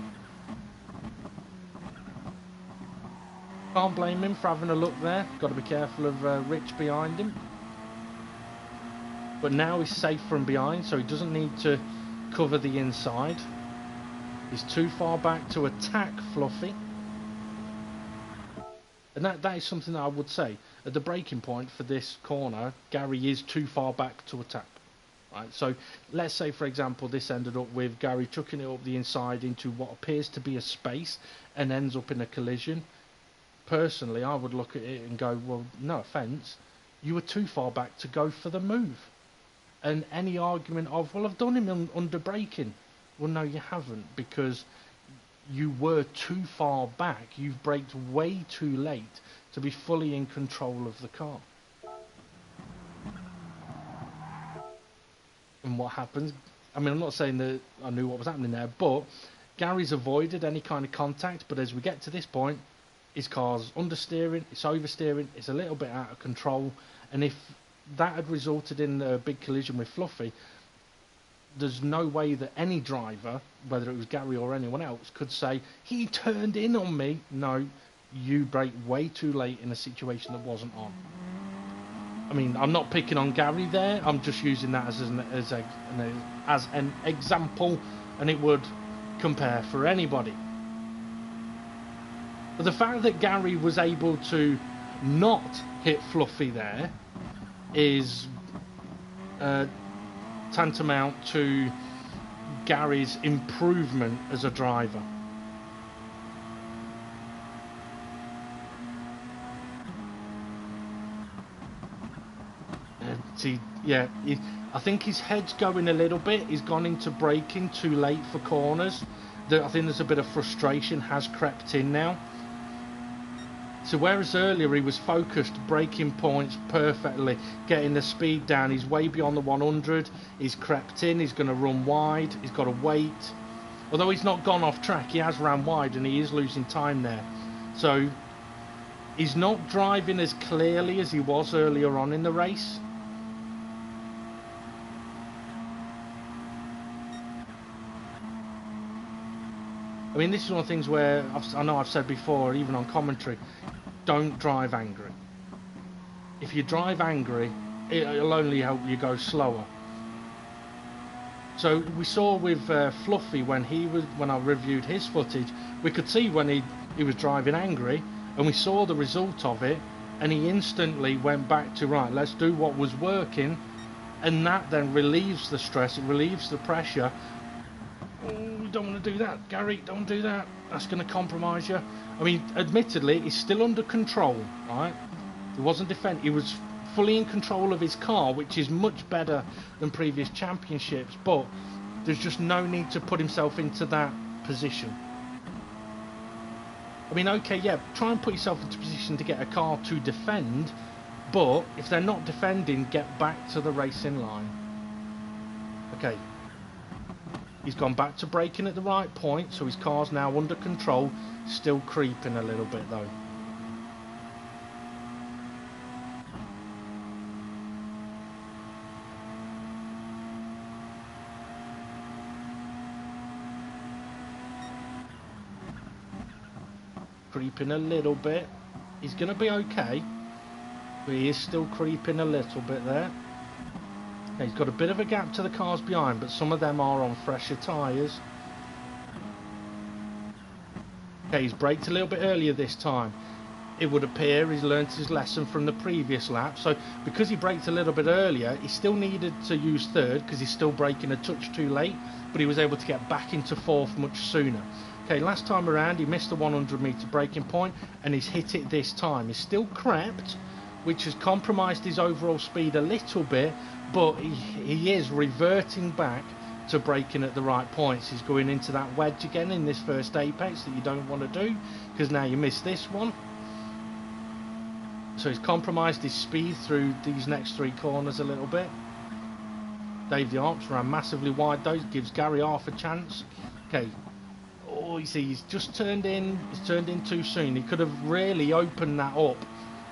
Can't blame him for having a look there. Got to be careful of Rich behind him. But now he's safe from behind, so he doesn't need to cover the inside. He's too far back to attack Fluffy. And that is something that I would say. At the braking point for this corner, Gary is too far back to attack. Right? So let's say, for example, this ended up with Gary chucking it up the inside into what appears to be a space and ends up in a collision. Personally, I would look at it and go, well, no offence, you were too far back to go for the move. And any argument of, well, I've done him under braking. Well, no, you haven't, because you were too far back. You've braked way too late to be fully in control of the car. And what happens? I mean, I'm not saying that I knew what was happening there, but Gary's avoided any kind of contact. But as we get to this point, his car's understeering, it's oversteering, it's a little bit out of control. And if that had resulted in a big collision with Fluffy, there's no way that any driver, whether it was Gary or anyone else, could say, he turned in on me. No, you braked way too late in a situation that wasn't on. I mean, I'm not picking on Gary there, I'm just using that as an example, and it would compare for anybody. But the fact that Gary was able to not hit Fluffy there is tantamount to Gary's improvement as a driver. I think his head's going a little bit. He's gone into braking too late for corners. I think there's a bit of frustration has crept in now. So whereas earlier he was focused, braking points perfectly, getting the speed down, he's way beyond the 100, he's crept in, he's going to run wide, he's got to wait. Although he's not gone off track, he has ran wide and he is losing time there. So he's not driving as clearly as he was earlier on in the race. I mean, this is one of the things where I know I've said before, even on commentary, don't drive angry. If you drive angry, it'll only help you go slower. So we saw with Fluffy when I reviewed his footage, we could see when he was driving angry, and we saw the result of it, and he instantly went back to, right, let's do what was working, and that then relieves the stress, it relieves the pressure. Oh, don't want to do that, Gary, don't do that, that's going to compromise you. I mean, admittedly, he's still under control, right? He wasn't he was fully in control of his car, which is much better than previous championships, but there's just no need to put himself into that position. I mean, okay, yeah, try and put yourself into a position to get a car to defend, but if they're not defending, get back to the racing line. Okay. He's gone back to braking at the right point, so his car's now under control. Still creeping a little bit though. Creeping a little bit. He's going to be okay, but he is still creeping a little bit there. Okay, he's got a bit of a gap to the cars behind, but some of them are on fresher tyres. Okay, he's braked a little bit earlier this time. It would appear he's learnt his lesson from the previous lap. So because he braked a little bit earlier, he still needed to use third because he's still braking a touch too late, but he was able to get back into fourth much sooner. Okay, last time around he missed the 100 metre braking point and he's hit it this time. He's still crept, which has compromised his overall speed a little bit, but he is reverting back to braking at the right points. He's going into that wedge again in this first apex that you don't want to do, because now you miss this one. So he's compromised his speed through these next three corners a little bit. Dave the Arps ran massively wide though, gives Gary half a chance. Okay. Oh, you see, he's just turned in. He's turned in too soon. He could have really opened that up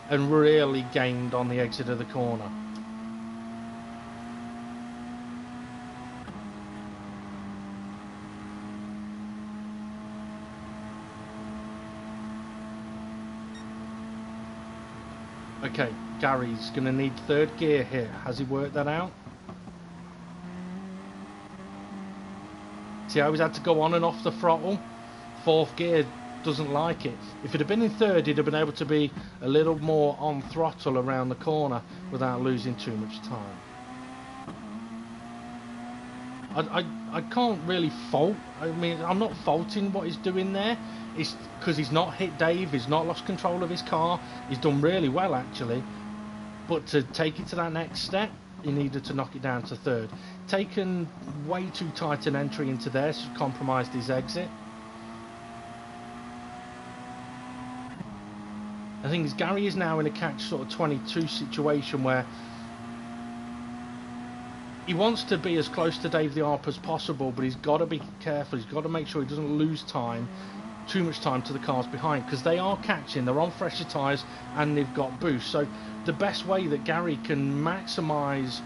and really gained on the exit of the corner. Okay, Gary's going to need third gear here. Has he worked that out? See how he's had to go on and off the throttle? Fourth gear doesn't like it. If it had been in third, he'd have been able to be a little more on throttle around the corner without losing too much time. I can't really fault. I mean, I'm not faulting what he's doing there. It's because he's not hit Dave, he's not lost control of his car. He's done really well actually. But to take it to that next step, he needed to knock it down to third. Taken way too tight an entry into there, so compromised his exit. I think Gary is now in a catch sort of 22 situation where he wants to be as close to Dave the Arp as possible, but he's got to be careful. He's got to make sure he doesn't lose time, too much time to the cars behind, because they are catching, they're on fresher tyres and they've got boost. So the best way that Gary can maximise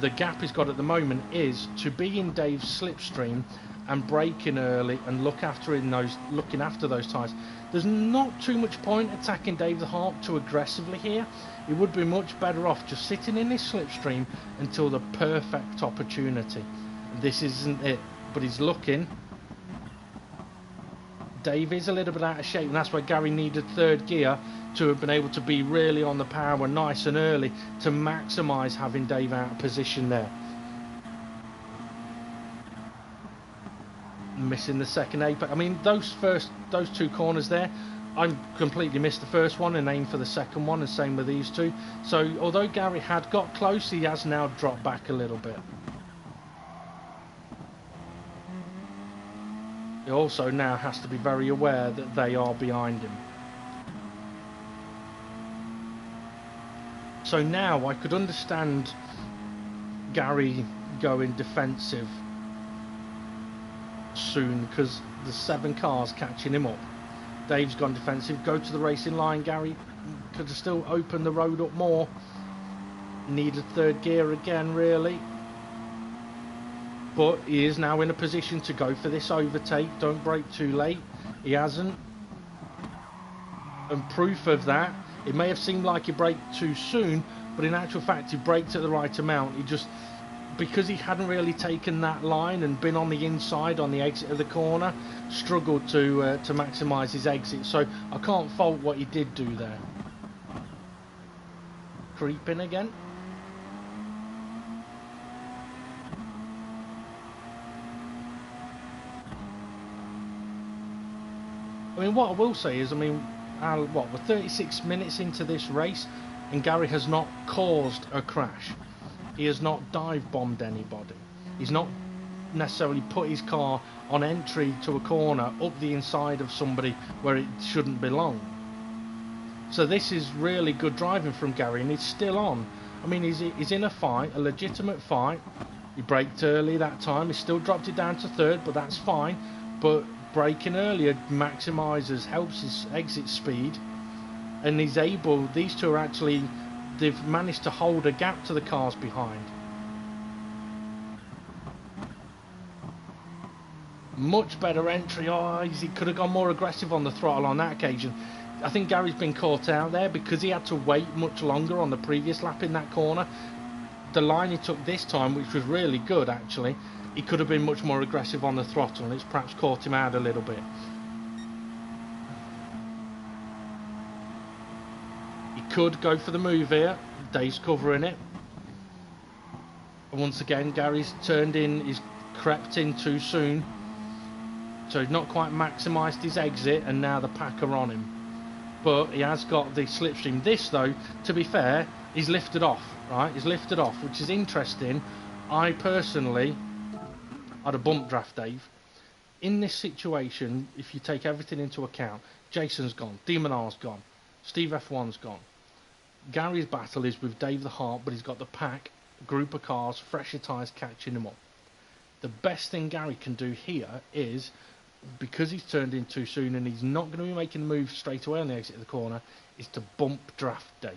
the gap he's got at the moment is to be in Dave's slipstream and brake in early and looking after those tyres. There's not too much point attacking Dave the Arp too aggressively here. He would be much better off just sitting in his slipstream until the perfect opportunity. This isn't it, but he's looking. Dave is a little bit out of shape, and that's why Gary needed third gear to have been able to be really on the power nice and early to maximise having Dave out of position there. Missing the second apex. I mean, those two corners there, I completely missed the first one and aimed for the second one, and same with these two. So although Gary had got close, he has now dropped back a little bit. He also now has to be very aware that they are behind him. So now I could understand Gary going defensive soon because there's 7 cars catching him up. Dave's gone defensive. Go to the racing line, Gary. Could have still opened the road up more. Needed 3rd gear again, really. But he is now in a position to go for this overtake. Don't brake too late. He hasn't. And proof of that, it may have seemed like he braked too soon, but in actual fact he braked at the right amount. He just, because he hadn't really taken that line and been on the inside on the exit of the corner, struggled to maximise his exit. So I can't fault what he did do there. Creeping again. I mean, what I will say is, I mean, we're 36 minutes into this race and Gary has not caused a crash. He has not dive bombed anybody. He's not necessarily put his car on entry to a corner up the inside of somebody where it shouldn't belong. So this is really good driving from Gary, and he's still on. I mean, he's in a fight, a legitimate fight. He braked early that time. He still dropped it down to 3rd, but that's fine. But braking earlier maximises, helps his exit speed, and he's able, these two are actually, they've managed to hold a gap to the cars behind. Much better entry. Oh, he could have gone more aggressive on the throttle on that occasion. I think Gary's been caught out there because he had to wait much longer on the previous lap in that corner. The line he took this time, which was really good actually, he could have been much more aggressive on the throttle, and it's perhaps caught him out a little bit. He could go for the move here. Dave's covering it. And once again, Gary's turned in, he's crept in too soon. So he's not quite maximised his exit, and now the pack are on him. But he has got the slipstream. This, though, to be fair, he's lifted off, right? He's lifted off, which is interesting. I personally, I'd have bump draft Dave. In this situation, if you take everything into account, Jason's gone, Demonr's gone, Steve F1's gone. Gary's battle is with Dave the Hart, but he's got the pack, group of cars, fresher tyres catching him up. The best thing Gary can do here is, because he's turned in too soon and he's not going to be making the move straight away on the exit of the corner, is to bump draft Dave,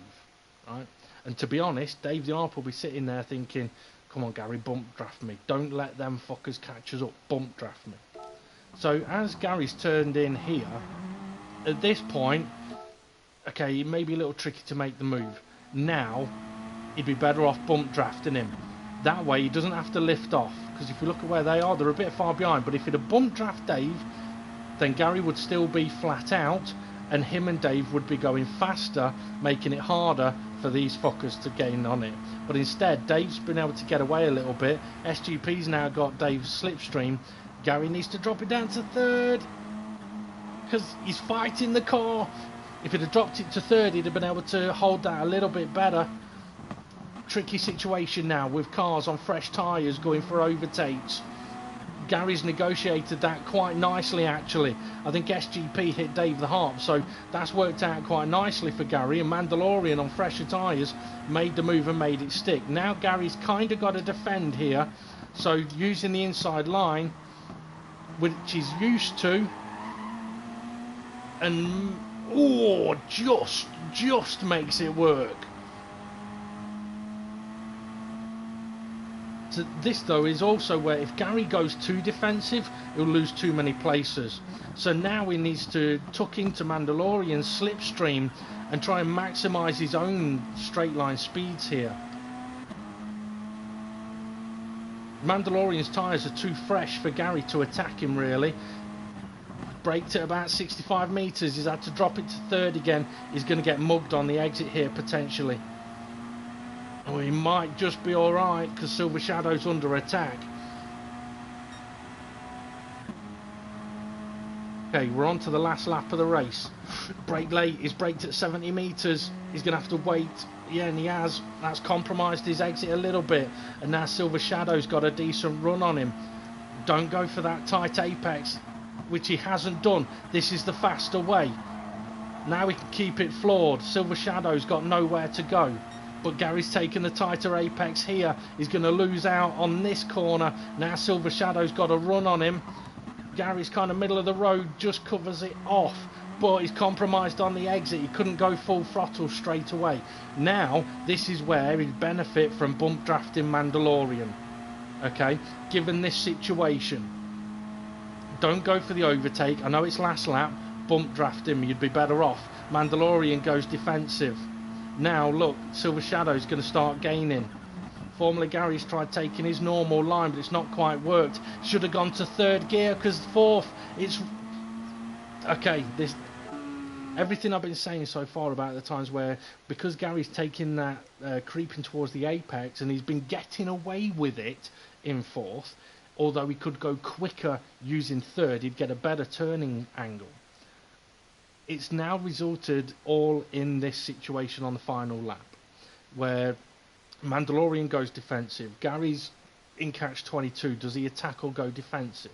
right? And to be honest, Dave the Hart will be sitting there thinking, come on Gary, bump draft me. Don't let them fuckers catch us up, bump draft me. So as Gary's turned in here, at this point, okay, it may be a little tricky to make the move. Now, he'd be better off bump drafting him. That way he doesn't have to lift off, because if you look at where they are, they're a bit far behind. But if he'd have bump draft Dave, then Gary would still be flat out, and him and Dave would be going faster, making it harder for these fuckers to gain on it. But instead, Dave's been able to get away a little bit. SGP's now got Dave's slipstream. Gary needs to drop it down to 3rd, because he's fighting the car. If he'd have dropped it to 3rd, he'd have been able to hold that a little bit better. Tricky situation now with cars on fresh tyres going for overtakes. Gary's negotiated that quite nicely actually. I think SGP hit Dave the Hart, so that's worked out quite nicely for Gary, and Mandalorian on fresher tyres made the move and made it stick. Now Gary's kind of got to defend here, so using the inside line, which he's used to, and oh, just makes it work. So this though is also where if Gary goes too defensive, he'll lose too many places. So now he needs to tuck into Mandalorian's slipstream and try and maximise his own straight line speeds here. Mandalorian's tyres are too fresh for Gary to attack him really. Braked at about 65 metres, he's had to drop it to 3rd again. He's going to get mugged on the exit here potentially. Oh, he might just be alright because Silver Shadow's under attack. Okay, we're on to the last lap of the race. Brake late, he's braked at 70 metres. He's going to have to wait. Yeah, and he has. That's compromised his exit a little bit. And now Silver Shadow's got a decent run on him. Don't go for that tight apex, which he hasn't done. This is the faster way. Now he can keep it floored. Silver Shadow's got nowhere to go. but Gary's taken the tighter apex here. He's going to lose out on this corner. Now Silver Shadow's got a run on him. Gary's kind of middle of the road, just covers it off, but he's compromised on the exit. He couldn't go full throttle straight away. Now this is where he'd benefit from bump drafting Mandalorian. Okay, given this situation, don't go for the overtake. I know it's last lap. Bump draft him, you'd be better off. Mandalorian goes defensive. Now look, Silver Shadow's going to start gaining. Formulagary's tried taking his normal line, but it's not quite worked. Should have gone to third gear, because fourth, it's... Okay, this... Everything I've been saying so far about the times where, because Gary's taking that creeping towards the apex, and he's been getting away with it in fourth, although he could go quicker using third, he'd get a better turning angle. It's now resulted all in this situation on the final lap, where Mandalorian goes defensive. Gary's in catch 22. Does he attack or go defensive?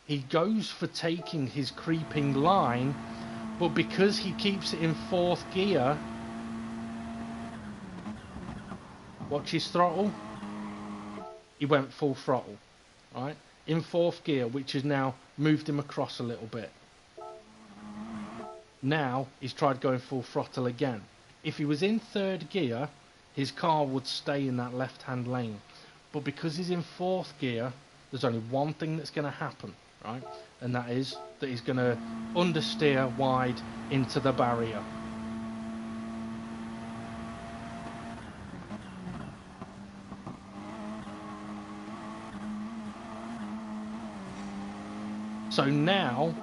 He goes for taking his creeping line, but because he keeps it in fourth gear, watch his throttle, he went full throttle, right? In fourth gear, which has now moved him across a little bit. Now he's tried going full throttle again. If he was in third gear, his car would stay in that left-hand lane. But because he's in fourth gear, there's only one thing that's going to happen, right? And that is that he's going to understeer wide into the barrier. So now,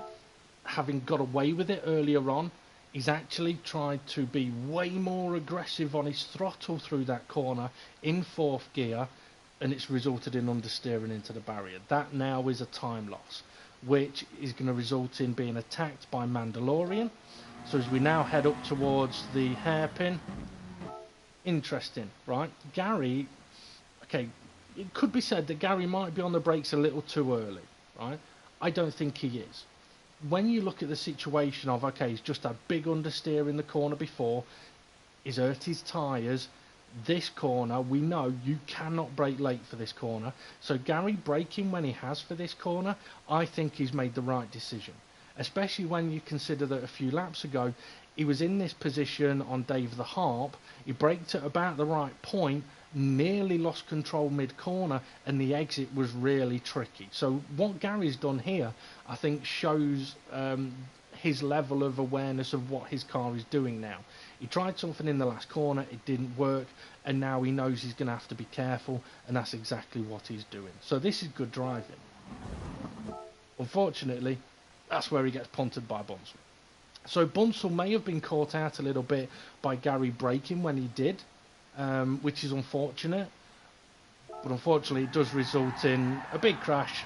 having got away with it earlier on, he's actually tried to be way more aggressive on his throttle through that corner in fourth gear, and it's resulted in understeering into the barrier. That now is a time loss, which is going to result in being attacked by Mandalorian. So as we now head up towards the hairpin, interesting, right? Gary, okay, it could be said that Gary might be on the brakes a little too early, right? I don't think he is. When you look at the situation of, okay, he's just had big understeer in the corner before, he's hurt his tyres, this corner, we know you cannot brake late for this corner. So Gary braking when he has for this corner, I think he's made the right decision. Especially when you consider that a few laps ago, he was in this position on Dave the Harp, he braked at about the right point, nearly lost control mid-corner, and the exit was really tricky. So what Gary's done here, I think, shows his level of awareness of what his car is doing now. He tried something in the last corner, it didn't work, and now he knows he's going to have to be careful, and that's exactly what he's doing. So this is good driving. Unfortunately, that's where he gets punted by Bunsell. So Bunsell may have been caught out a little bit by Gary braking when he did, which is unfortunate, but unfortunately it does result in a big crash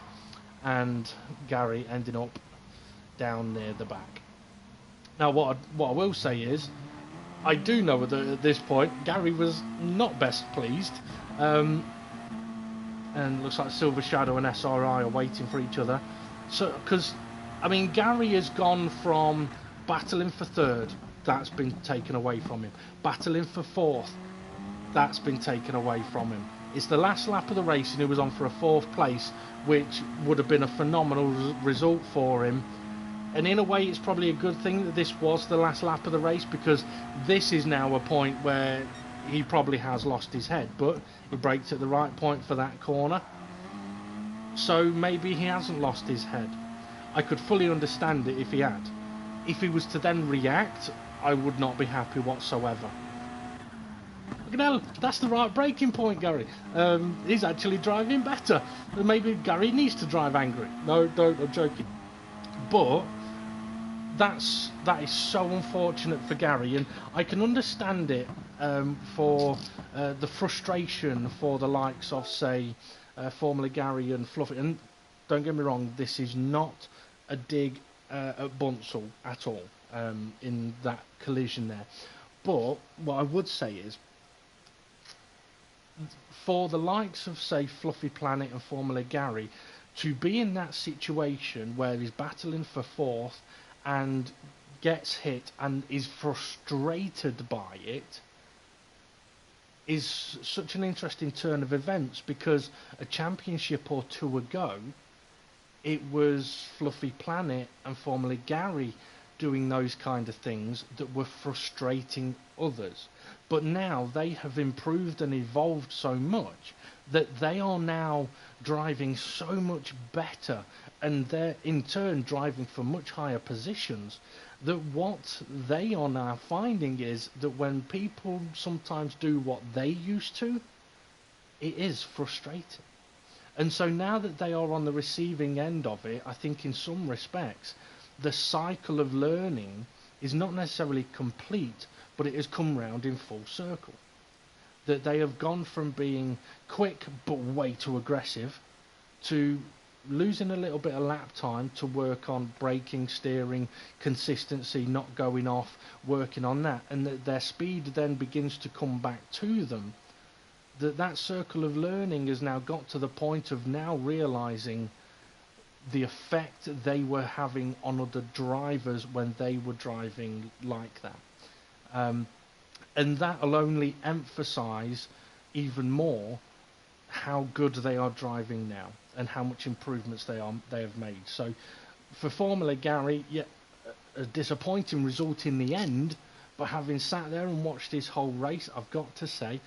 and Gary ending up down near the back. Now what I will say is, I do know that at this point Gary was not best pleased, and looks like Silver Shadow and SRI are waiting for each other. So, because I mean, Gary has gone from battling for third, that's been taken away from him, battling for fourth, that's been taken away from him. It's the last lap of the race and he was on for a fourth place, which would have been a phenomenal result for him. And in a way it's probably a good thing that this was the last lap of the race, because this is now a point where he probably has lost his head, but he braked at the right point for that corner, so maybe he hasn't lost his head. I could fully understand it if he had. If he was to then react, I would not be happy whatsoever. Look at that, that's the right braking point, Gary. He's actually driving better. Maybe Gary needs to drive angry. No, don't, I'm joking. But that is so unfortunate for Gary, and I can understand it for the frustration for the likes of, say, Formulagary and Fluffy. And don't get me wrong, this is not a dig at Bunsell at all in that collision there. But what I would say is, for the likes of, say, Fluffy Planet and Formulagary to be in that situation where he's battling for fourth and gets hit and is frustrated by it, is such an interesting turn of events, because a championship or two ago it was Fluffy Planet and Formulagary doing those kind of things that were frustrating others. But now they have improved and evolved so much that they are now driving so much better, and they're in turn driving for much higher positions, that what they are now finding is that when people sometimes do what they used to, it is frustrating. And so now that they are on the receiving end of it, I think in some respects the cycle of learning is not necessarily complete, but it has come round in full circle. That they have gone from being quick but way too aggressive to losing a little bit of lap time to work on braking, steering, consistency, not going off, working on that, and that their speed then begins to come back to them. That circle of learning has now got to the point of now realizing the effect they were having on other drivers when they were driving like that. And that will only emphasize even more how good they are driving now and how much improvements they have made. So for Formulagary, yeah, a disappointing result in the end, but having sat there and watched this whole race, I've got to say,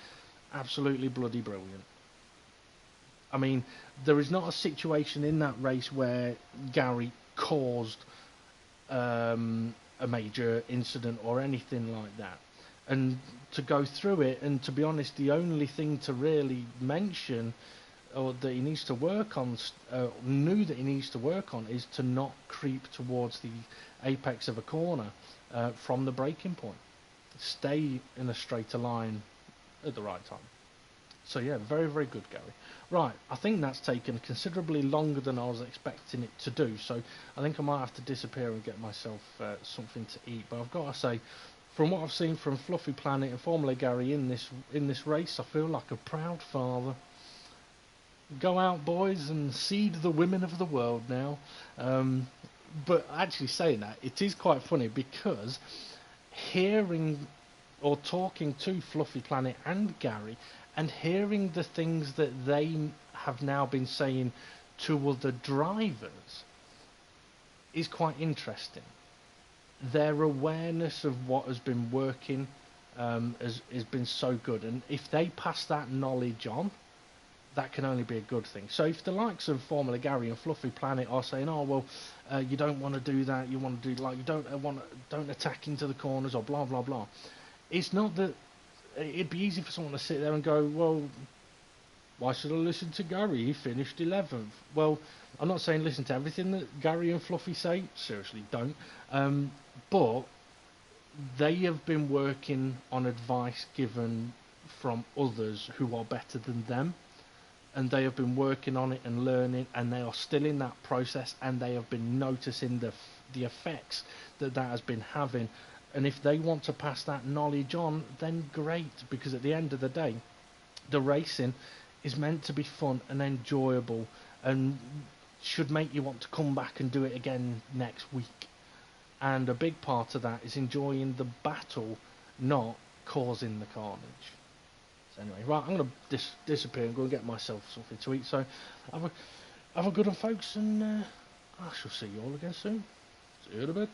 absolutely bloody brilliant. I mean, there is not a situation in that race where Gary caused a major incident or anything like that. And to go through it, and to be honest, the only thing to really mention, or that he needs to work on, knew that he needs to work on, is to not creep towards the apex of a corner from the braking point. Stay in a straighter line at the right time. So yeah, very, very good, Gary. Right, I think that's taken considerably longer than I was expecting it to do, so I think I might have to disappear and get myself something to eat. But I've got to say, from what I've seen from Fluffy Planet and Formulagary in this race, I feel like a proud father. Go out, boys, and seed the women of the world now. But actually saying that, it is quite funny, because hearing or talking to Fluffy Planet and Gary, and hearing the things that they have now been saying to other drivers, is quite interesting. Their awareness of what has been working has been so good, and if they pass that knowledge on, that can only be a good thing. So if the likes of Formulagary and Fluffy Planet are saying, oh well, you don't want to do that, you want to do like, you don't attack into the corners, or blah blah blah, it's not that. It'd be easy for someone to sit there and go, well, why should I listen to Gary? He finished 11th. Well, I'm not saying listen to everything that Gary and Fluffy say. Seriously, don't. But they have been working on advice given from others who are better than them. And they have been working on it and learning, and they are still in that process, and they have been noticing the effects that has been having. And if they want to pass that knowledge on, then great, because at the end of the day, the racing is meant to be fun and enjoyable, and should make you want to come back and do it again next week. And a big part of that is enjoying the battle, not causing the carnage. So anyway, right, I'm going to disappear and go and get myself something to eat. So have a good one, folks, and I shall see you all again soon. See you in a bit.